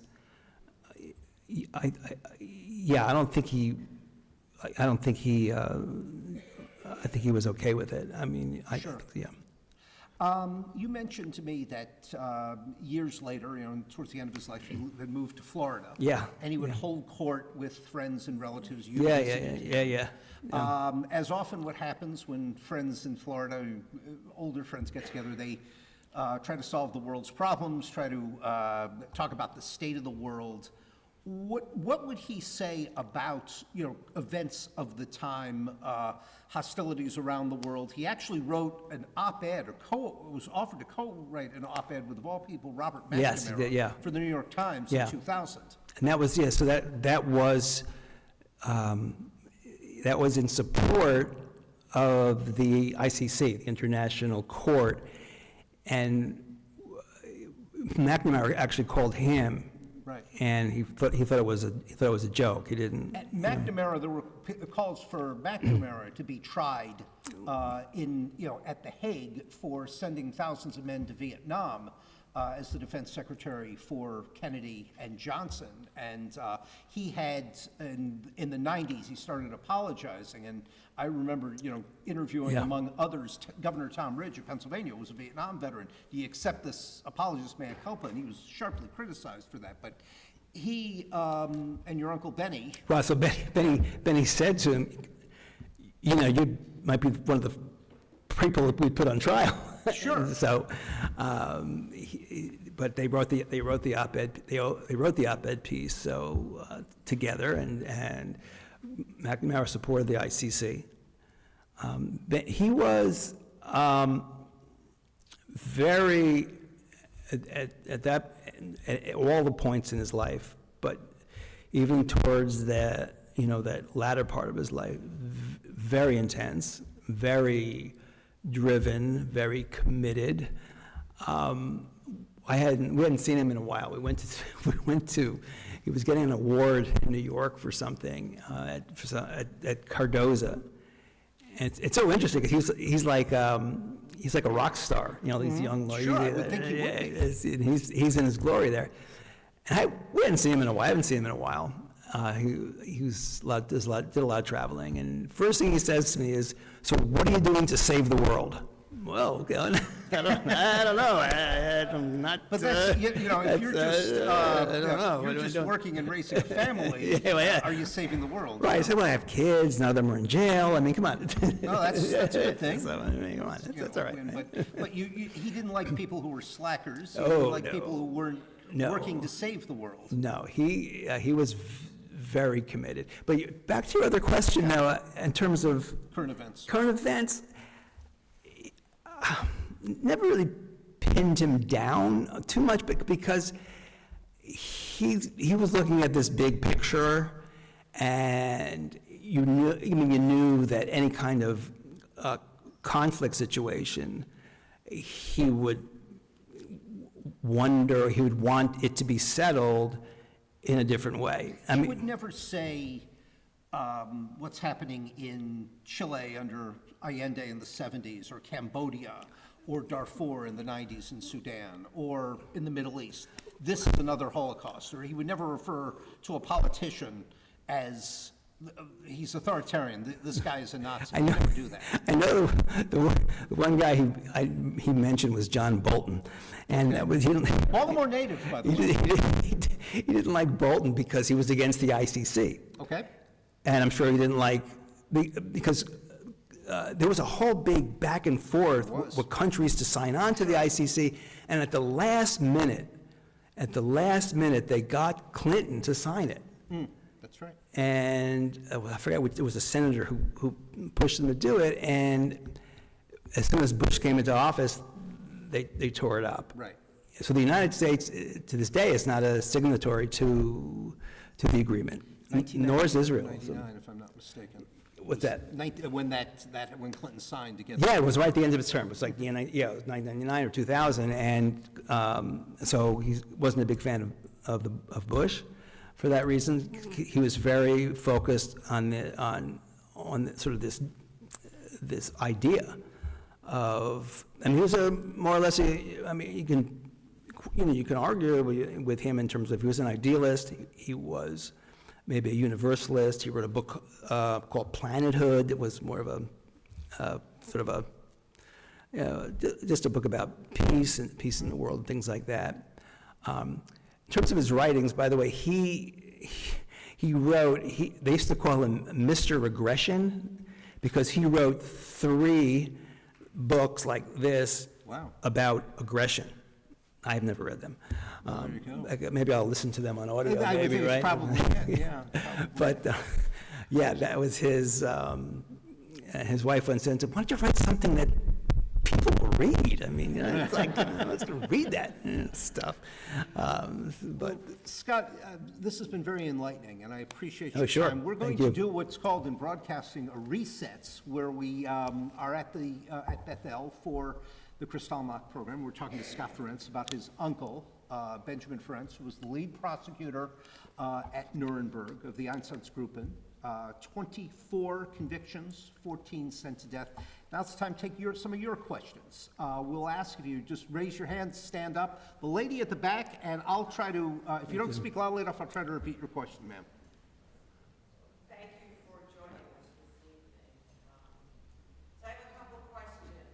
I think he was okay with it. I mean, Sure. Yeah. You mentioned to me that years later, towards the end of his life, he had moved to Florida. Yeah. And he would hold court with friends and relatives. Yeah. As often what happens when friends in Florida, older friends get together, they try to solve the world's problems, try to talk about the state of the world. What would he say about, events of the time, hostilities around the world? He actually wrote an op-ed, was offered to co-write an op-ed with, of all people, Robert McNamara Yes, yeah. for the New York Times in 2000. And that was, so that was in support of the ICC, the International Court, and McNamara actually called him. Right. And he thought it was a joke. He didn't. At McNamara, there were calls for McNamara to be tried at The Hague for sending thousands of men to Vietnam as the defense secretary for Kennedy and Johnson. And he had, in the 90s, he started apologizing. And I remember, interviewing, among others, Governor Tom Ridge of Pennsylvania, who was a Vietnam veteran. Do you accept this apologist mea culpa? And he was sharply criticized for that. But he and your Uncle Benny... Well, so Benny said to him, you might be one of the people that we put on trial. Sure. So, but they wrote the op-ed piece together, and McNamara supported the ICC. But he was very at all the points in his life, but even towards that latter part of his life, very intense, very driven, very committed. We hadn't seen him in a while. He was getting an award in New York for something at Cardoza. And it's so interesting because he's like a rock star, these young lawyers. Sure, I would think he would be. And he's in his glory there. And we hadn't seen him in a while. I haven't seen him in a while. He did a lot of traveling, and first thing he says to me is, "So what are you doing to save the world?" Well, I don't know. I'm not. But that's, if you're just working and raising a family, are you saving the world? Right. I said, well, I have kids. None of them are in jail. I mean, come on. No, that's a good thing. So, I mean, come on. That's all right. But he didn't like people who were slackers. He Oh, didn't like no. people who weren't No. working to save the world. No, he was very committed. But back to your other question now, in terms of Current events. Never really pinned him down too much, because he was looking at this big picture, and you knew that any kind of conflict situation, he would want it to be settled in a different way. He would never say what's happening in Chile under Allende in the 70s, or Cambodia, or Darfur in the 90s in Sudan, or in the Middle East. This is another Holocaust. Or he would never refer to a politician as, he's authoritarian, this guy is a Nazi. He would never do that. I know the one guy he mentioned was John Bolton, and that was Baltimore native, by the way. He didn't like Bolton because he was against the ICC. Okay. And I'm sure he didn't like, because there was a whole big back and forth with countries to sign on to the ICC, and at the last minute, they got Clinton to sign it. That's right. And I forgot, it was a senator who pushed them to do it, and as soon as Bush came into office, they tore it up. Right. So the United States, to this day, is not a signatory to the agreement, nor is Israel. 1999, if I'm not mistaken. What's that? When Clinton signed against. Yeah, it was right at the end of his term. It was like, it was 1999 or 2000, and so he wasn't a big fan of Bush for that reason. He was very focused on sort of this idea of, and he was more or less, you can argue with him in terms of he was an idealist, he was maybe a universalist. He wrote a book called Planethood that was more of a sort of just a book about peace in the world and things like that. In terms of his writings, by the way, they used to call him Mr. Regression because he wrote 3 books like this about aggression. I've never read them. Maybe I'll listen to them on audio, maybe, right? Probably, yeah. But, that was his wife once said, why don't you write something that people will read? I mean, it's like, let's go read that stuff. But Scott, this has been very enlightening, and I appreciate your sure. time. We're going to do what's called in broadcasting a resets, where we are at Bethel for the Kristallnacht Program. We're talking to Scott Ferencz about his uncle, Benjamin Ferencz, who was the lead prosecutor at Nuremberg of the Einsatzgruppen. 24 convictions, 14 sent to death. Now it's time to take some of your questions. We'll ask if you just raise your hand, stand up. The lady at the back, and I'll try to, if you don't speak loudly enough, I'll try to repeat your question, ma'am. Thank you for joining us this evening. So I have a couple of questions.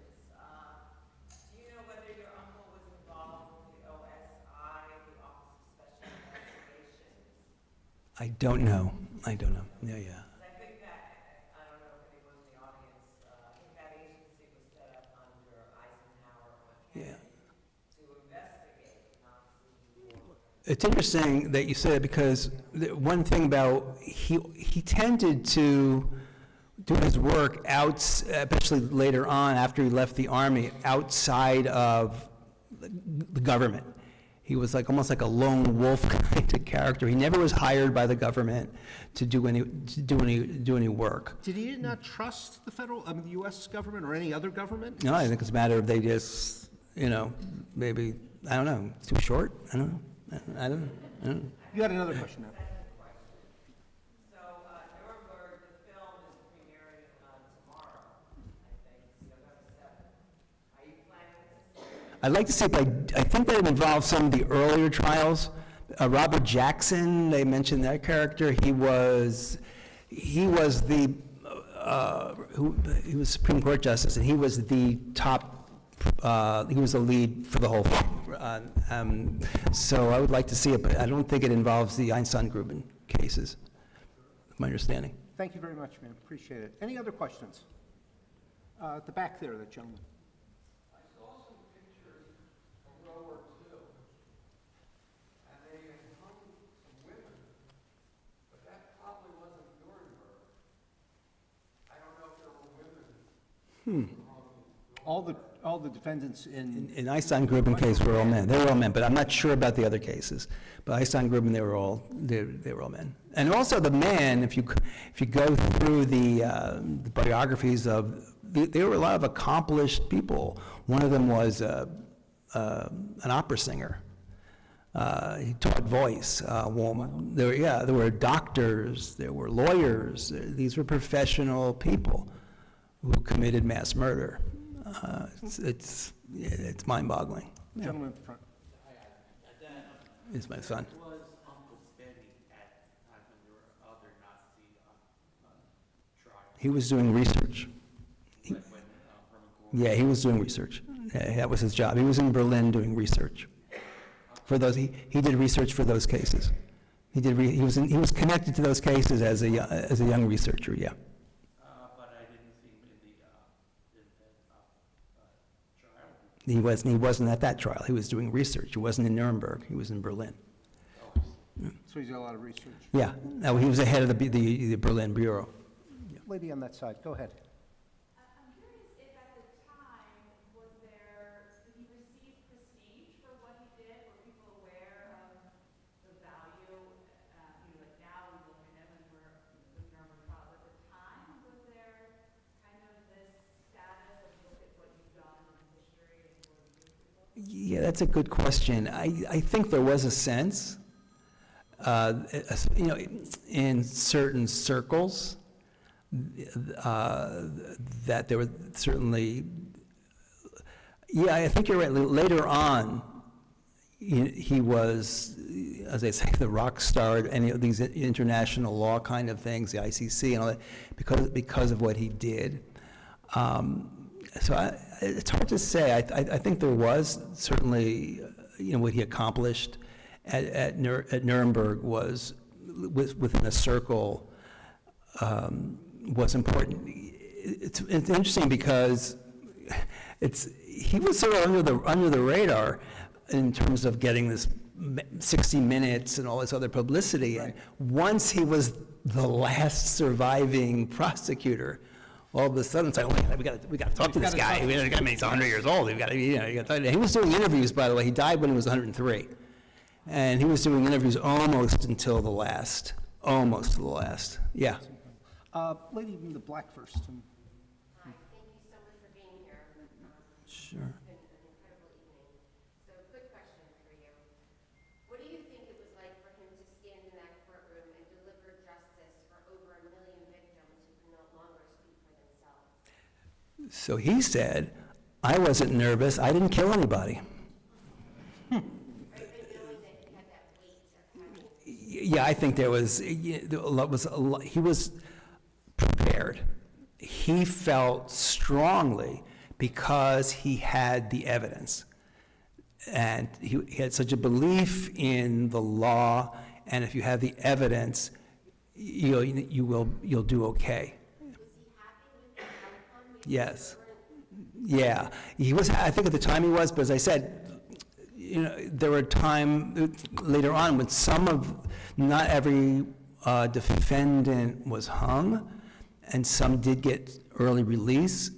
Do you know whether your uncle was involved with the OSI, the Office of Special Investigations? I don't know. Yeah. I think that, I don't know if anyone in the audience, I think that agency was set up under Eisenhower or Kennedy to investigate Nazi war. It's interesting that you say it because one thing about, he tended to do his work out, especially later on after he left the Army, outside of the government. He was like almost like a lone wolf kind of character. He never was hired by the government to do any work. Did he not trust the the U.S. government or any other government? No, I think it's a matter of they just, maybe, I don't know, it's too short? I don't know. You had another question now. So Nuremberg, the film is premiering tomorrow, I think, November 7th. Are you planning to see it? I'd like to see it, but I think that it involves some of the earlier trials. Robert Jackson, they mentioned that character. He was the he was Supreme Court Justice, and he was the top. He was the lead for the whole thing. So I would like to see it, but I don't think it involves the Einstein-Gruben cases. My understanding. Thank you very much, ma'am. Appreciate it. Any other questions? At the back there, that gentleman. I saw some pictures from World War II, and they had hung some women, but that probably wasn't Nuremberg. I don't know if there were women. All the defendants In Einstein-Gruben case were all men. They were all men, but I'm not sure about the other cases. But Einstein-Gruben, they were all men. And also the men, if you go through the biographies of, there were a lot of accomplished people. One of them was an opera singer. He taught voice. There were doctors. There were lawyers. These were professional people who committed mass murder. It's mind-boggling. gentleman in the front. It's my son. Was Uncle Benny at the time when there were other Nazi trials? He was doing research. Like when Herman Goring? Yeah, he was doing research. Yeah, that was his job. He was in Berlin doing research. For those, he did research for those cases. He was connected to those cases as a young researcher. Yeah. But I didn't see him in the trial. He wasn't at that trial. He was doing research. He wasn't in Nuremberg. He was in Berlin. So he's got a lot of research. Yeah. No, he was the head of the Berlin bureau. Lady on that side, go ahead. I'm curious if at the time, did he receive prestige for what he did? Were people aware of the value? Like now we look at him and we're with Nuremberg trial, but at the time, was Yeah, that's a good question. I think there was a sense, in certain circles, that there were certainly, yeah, I think you're right. Later on, he was, as I say, the rock star of any of these international law kind of things, the ICC and all that, because of what he did. So it's hard to say. I think there was certainly, what he accomplished at Nuremberg was within a circle was important. It's interesting because he was sort of under the radar in terms of getting this 60 Minutes and all this other publicity. Right. And once he was the last surviving prosecutor, all of a sudden it's like, oh, we got to talk to this guy. He's 100 years old. He was doing interviews, by the way. He died when he was 103. And he was doing interviews almost until the last. Almost to the last. Yeah. Lady in the black first. Hi, thank you so much for being here. Sure. It's been an incredible evening. So, quick question for you. What do you think it was like for him to stand in that courtroom and deliver justice for over 1 million victims who can no longer speak for themselves? So he said, I wasn't nervous. I didn't kill anybody. Yeah, I think there was he was prepared. He felt strongly because he had the evidence. And he had such a belief in the law, and if you have the evidence, you'll do okay. Was he happy with the outcome? Yes. Yeah, he was. I think at the time he was, but as I said, there were times later on when not every defendant was hung, and some did get early release,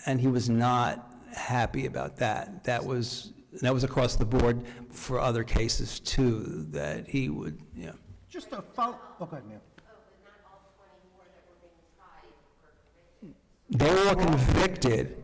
and he was not happy about that. That was across the board for other cases too, that he would, Just a follow, oh, go ahead, ma'am. Oh, but not all 24 that were being tried were convicted. they were all convicted.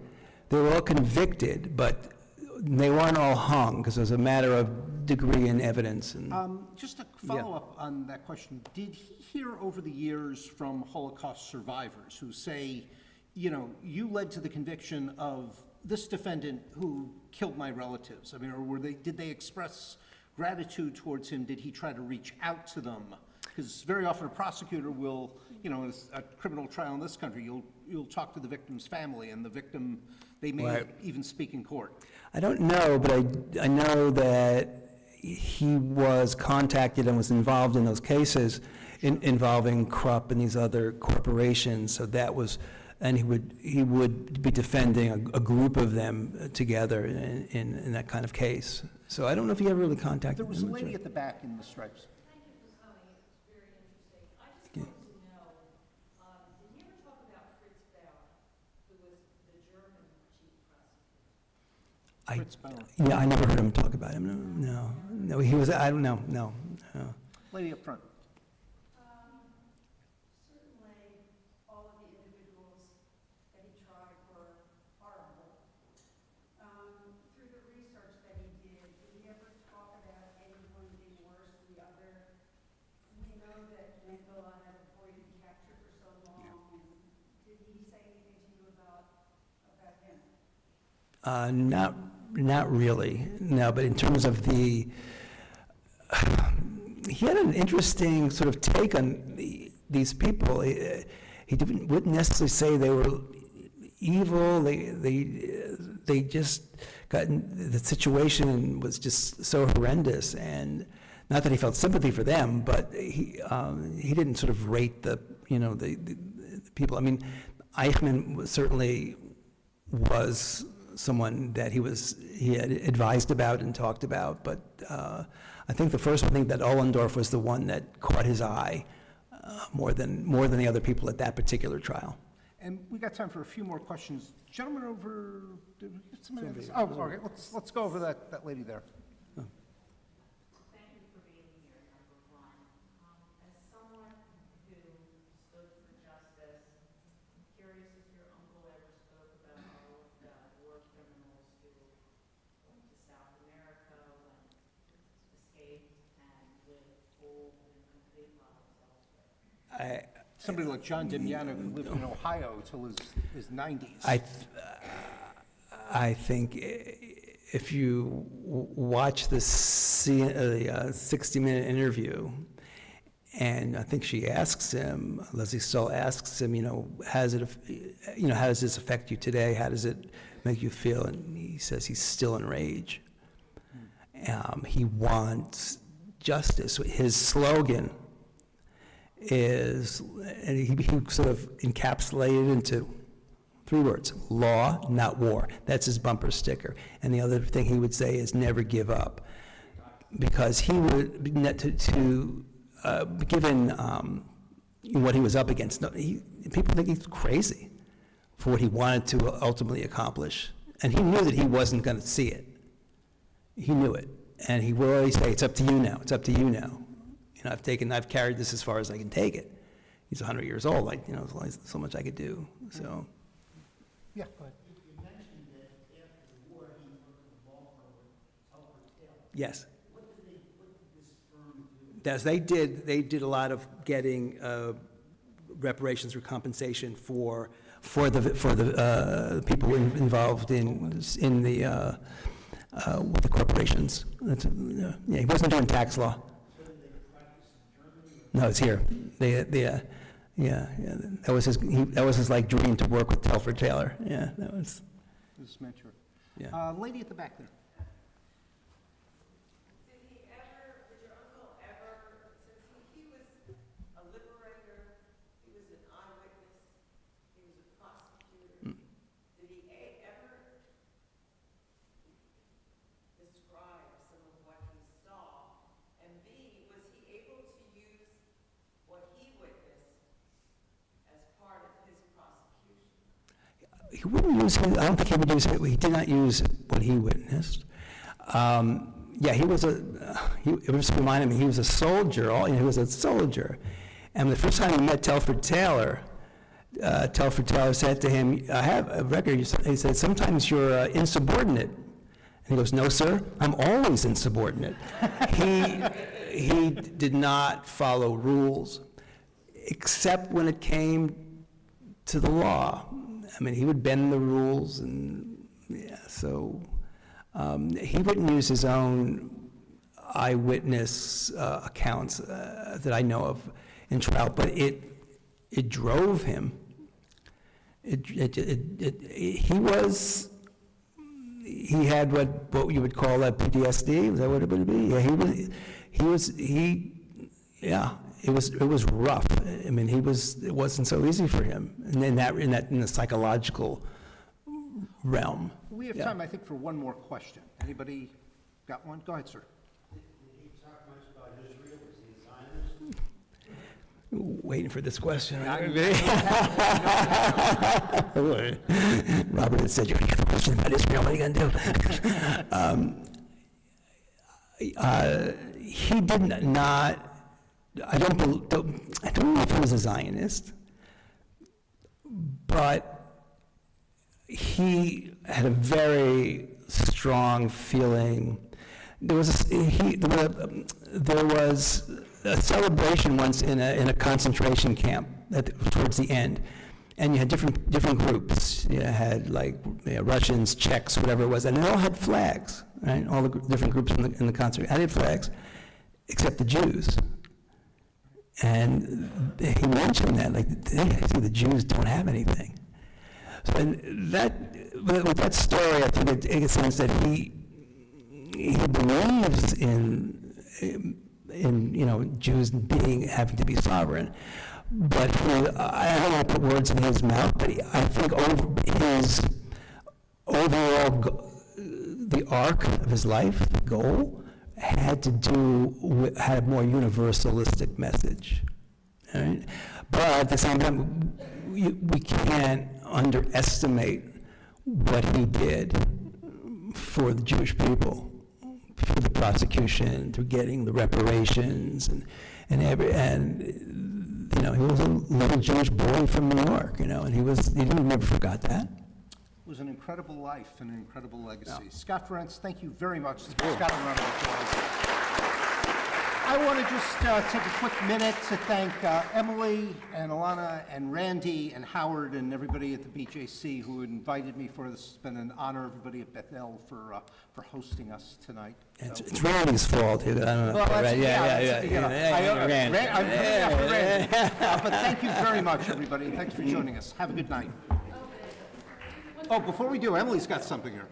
They were all convicted, but they weren't all hung, because it was a matter of degree and evidence. And Just a follow-up on that question. Did he hear over the years from Holocaust survivors who say, you led to the conviction of this defendant who killed my relatives? I mean, or did they express gratitude towards him? Did he try to reach out to them? Because very often a prosecutor will, in a criminal trial in this country, you'll talk to the victim's family, and the victim, they may even speak in court. I don't know, but I know that he was contacted and was involved in those cases involving Krupp and these other corporations. So that was, and he would be defending a group of them together in that kind of case. So I don't know if he ever really contacted them. There was a lady at the back in the stripes. Thank you for coming. It's very interesting. I just wanted to know, did you ever talk about Fritz Bauer, who was the German chief prosecutor? Fritz Bauer. Yeah, I never heard him talk about him. No, he was, I don't know, no. Lady up front. Certainly, all of the individuals that he tried were horrible. Through the research that he did he ever talk about anyone being worse than the other? We know that Mengele had avoided capture for so long. Did he say anything to you about him? Not really, no, but in terms of he had an interesting sort of take on these people. He wouldn't necessarily say they were evil. They just got, the situation was just so horrendous, and not that he felt sympathy for them, but he didn't sort of rate the people. I mean, Eichmann certainly was someone that he had advised about and talked about, but I think the first one, I think that Ohlendorf was the one that caught his eye more than the other people at that particular trial. And we got time for a few more questions. Gentlemen over, did we get somebody else? Oh, okay, let's go over that lady there. Thank you for being here, number one. As someone who stood for justice, I'm curious if your uncle ever spoke about all of the war criminals who went to South Somebody like John Damiano, who lived in Ohio till his 90s. I think if you watch the 60-minute interview, and I think she asks him, Leslie Stahl asks him, how does this affect you today? How does it make you feel? And he says he's still in rage. He wants justice. His slogan is, and he sort of encapsulated into 3 words: law, not war. That's his bumper sticker. And the other thing he would say is never give up, because he would, given what he was up against, people think he's crazy for what he wanted to ultimately accomplish. And he knew that he wasn't going to see it. He knew it. And he would always say, it's up to you now, it's up to you now. I've carried this as far as I can take it. He's 100 years old, there's only so much I could do, so. Yeah, go ahead. You mentioned that after the war, he worked in the law firm with Telford Taylor. Yes. What did this firm do? Yes, they did a lot of getting reparations or compensation for the people involved in the with the corporations. He wasn't doing tax law. So did they practice in Germany? No, it's here. That was his dream, to work with Telford Taylor. Yeah, that was. This is Mentor. Yeah. Lady at the back there. Did your uncle ever, since he was a liberator, he was an eyewitness, he was a prosecutor, did he ever describe some of what he saw? And B, was he able to use what he witnessed as part of his prosecution? He wouldn't use it. I don't think he would use it. He did not use what he witnessed. He was it just reminded me, he was a soldier. He was a soldier. And the first time he met Telford Taylor said to him, I have a record. He said, sometimes you're insubordinate. And he goes, no, sir, I'm always insubordinate. He did not follow rules, except when it came to the law. He would bend the rules, and so he wouldn't use his own eyewitness accounts that I know of in trial, but it drove him. He had what you would call a PTSD. Was that what it would be? Yeah, it was rough. It wasn't so easy for him in the psychological realm. We have time, I think, for one more question. Anybody got one? Go ahead, sir. Did he talk much about Israel? Was he a Zionist? Waiting for this question. Robert had said, you're going to get a question about Israel. What are you going to do? He did not. I don't know if he was a Zionist, but he had a very strong feeling. There was a celebration once in a concentration camp towards the end, and you had different groups. You had Russians, Czechs, whatever it was, and they all had flags. Right, all the different groups in the concentration had flags, except the Jews. And he mentioned that, the Jews don't have anything. So with that story, I think it makes sense that he believes in Jews having to be sovereign. But I don't want to put words in his mouth, but I think his overall, the arc of his life, the goal, had a more universalistic message. Right? But at the same time, we can't underestimate what he did for the Jewish people, for the prosecution, through getting the reparations, and he was a little Jewish boy from New York, and he never forgot that. It was an incredible life and an incredible legacy. Yeah. Scott Ferenc, thank you very much. Scott, a round of applause. I want to just take a quick minute to thank Emily and Alana and Randy and Howard and everybody at the BJC who invited me for this. It's been an honor, everybody at Bethel, for hosting us tonight. It's Randy's fault. I don't know. Well, that's, Right, yeah. Randy. I'm doing that for Randy. But thank you very much, everybody, and thanks for joining us. Have a good night. Oh, before we do, Emily's got something here.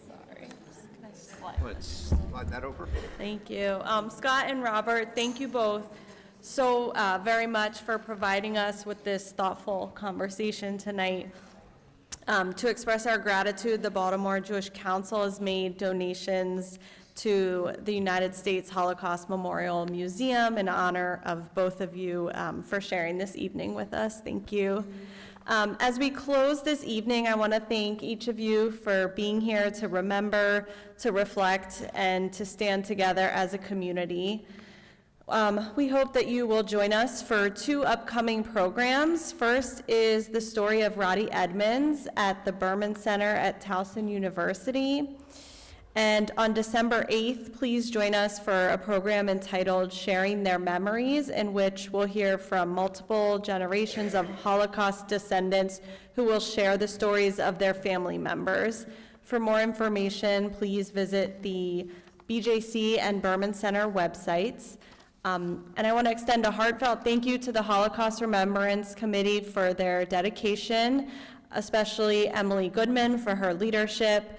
Sorry. Can I slide? Let's slide that over. Thank you. Scott and Robert, thank you both so very much for providing us with this thoughtful conversation tonight. To express our gratitude, the Baltimore Jewish Council has made donations to the United States Holocaust Memorial Museum in honor of both of you for sharing this evening with us. Thank you. As we close this evening, I want to thank each of you for being here to remember, to reflect, and to stand together as a community. We hope that you will join us for 2 upcoming programs. First is the story of Roddy Edmonds at the Berman Center at Towson University. And on December 8th, please join us for a program entitled Sharing Their Memories, in which we'll hear from multiple generations of Holocaust descendants who will share the stories of their family members. For more information, please visit the BJC and Berman Center websites. And I want to extend a heartfelt thank you to the Holocaust Remembrance Committee for their dedication, especially Emily Goodman for her leadership,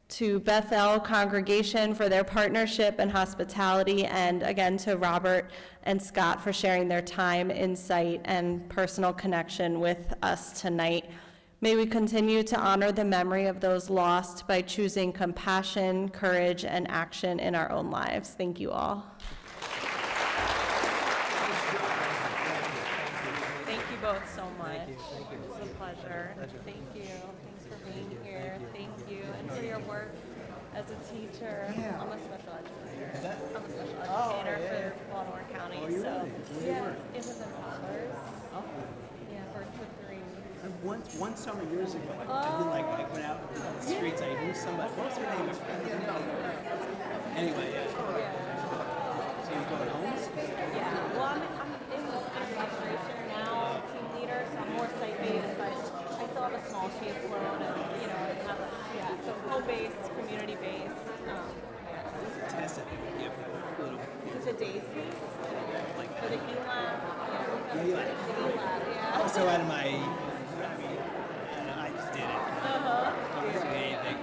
to Bethel congregation for their partnership and hospitality, and again to Robert and Scott for sharing their time, insight, and personal connection with us tonight. May we continue to honor the memory of those lost by choosing compassion, courage, and action in our own lives. Thank you all. Thank you both so much. It was a pleasure. Thank you. Thanks for being here. Thank you. And for your work as a teacher. I'm a special educator. I'm a special educator for Baltimore County. So, yeah, it was in toddlers. Yeah, birth to 3. One summer years ago, I went out in the streets, I knew somebody, what was her name? Anyway, so you're going home? Yeah, well, I'm in administration now, team leader, so I'm more site-based, but I still have a small caseload and, I have so home-based, community-based. Test it. Is it Daisy? For the E-Lab? Yeah. The E-Lab, yeah. Also out of my, I just did it. Don't do anything.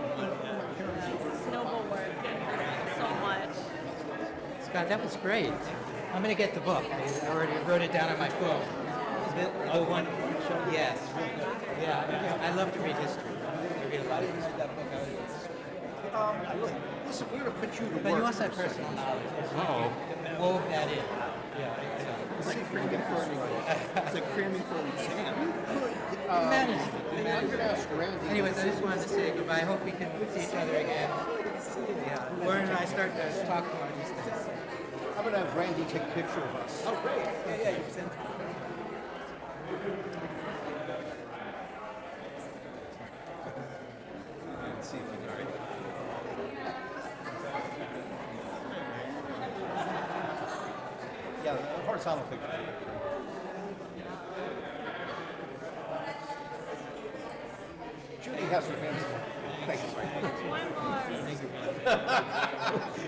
It's noble work. Thank you so much. Scott, that was great. I'm going to get the book. I already wrote it down on my phone. The one? Yes. Yeah, I love to read history. I read a lot of history. That book. Listen, we're going to put you to work. But you also have personal knowledge. Wove that in. It's like cramming for an exam. Managed. I'm going to ask Randy. Anyways, I just wanted to say goodbye. I hope we can see each other again. Yeah. Lauren and I start to talk more these days. I'm going to have Randy take a picture of us. Oh, great. Yeah, you sent See if he's all right. Yeah, the horizontal picture. Judy has her hands up. Thank you.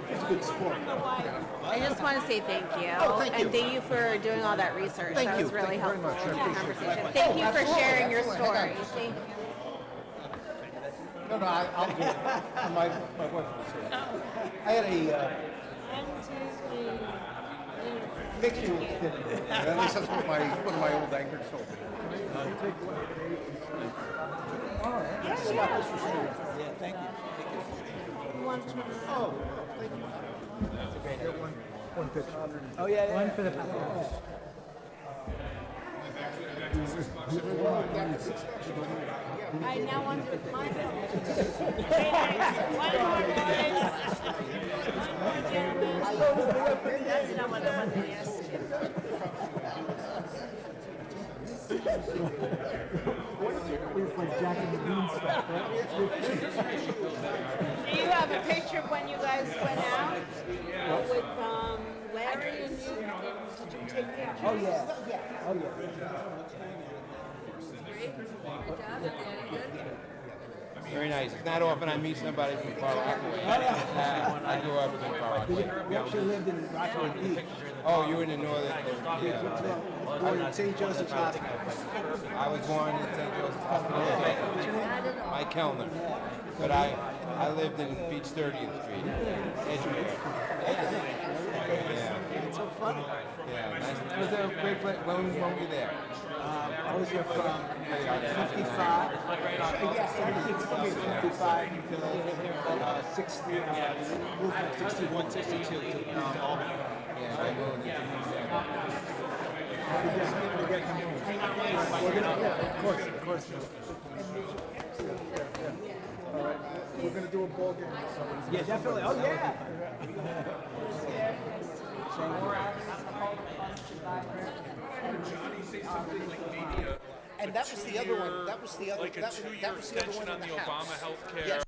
She's a good sport. I just want to say thank you. Oh, thank you. And thank you for doing all that research. Thank that you. was really Thank you very helpful much. I in the appreciate it. conversation. Thank you for Absolutely. sharing your Absolutely. Hang story. on. Thank you. No, I'll do it. My wife was here. I had a... Makes you look thin. At least that's what one of my old anchors told me. Yeah, thank you. Oh, thank you. That's a great idea. One picture. Oh, yeah. One for the I now want to my That's not what I want to ask. We're like Jack and the Beanstalk, right? You have a picture of when you guys went out with Larry and you. Did you take pictures? Oh, yeah. Oh, yeah. Very nice. It's not often I meet somebody from Far Rockaway. I grew up in Far Rockaway. We actually lived in Rockaway Beach. Oh, you were in the northern. Yeah. Born in St. Joseph's Hospital. I was born in St. Joseph's Hospital. Mike Kellner. But I lived in Beach 30th Street, Edgemere. Yeah. It's so fun. Yeah, nice. It was a great place. When were you there? I was here from 55. Yes, 55 until 60. Moved from 61, 62 to Albany. Yeah, I moved in 57. Of course. All right. We're going to do a ball game. Yeah, definitely. Oh, yeah. And that was the other one. That was the other. Like a that was two-year the other one extension in on the House. Obama healthcare. Yes.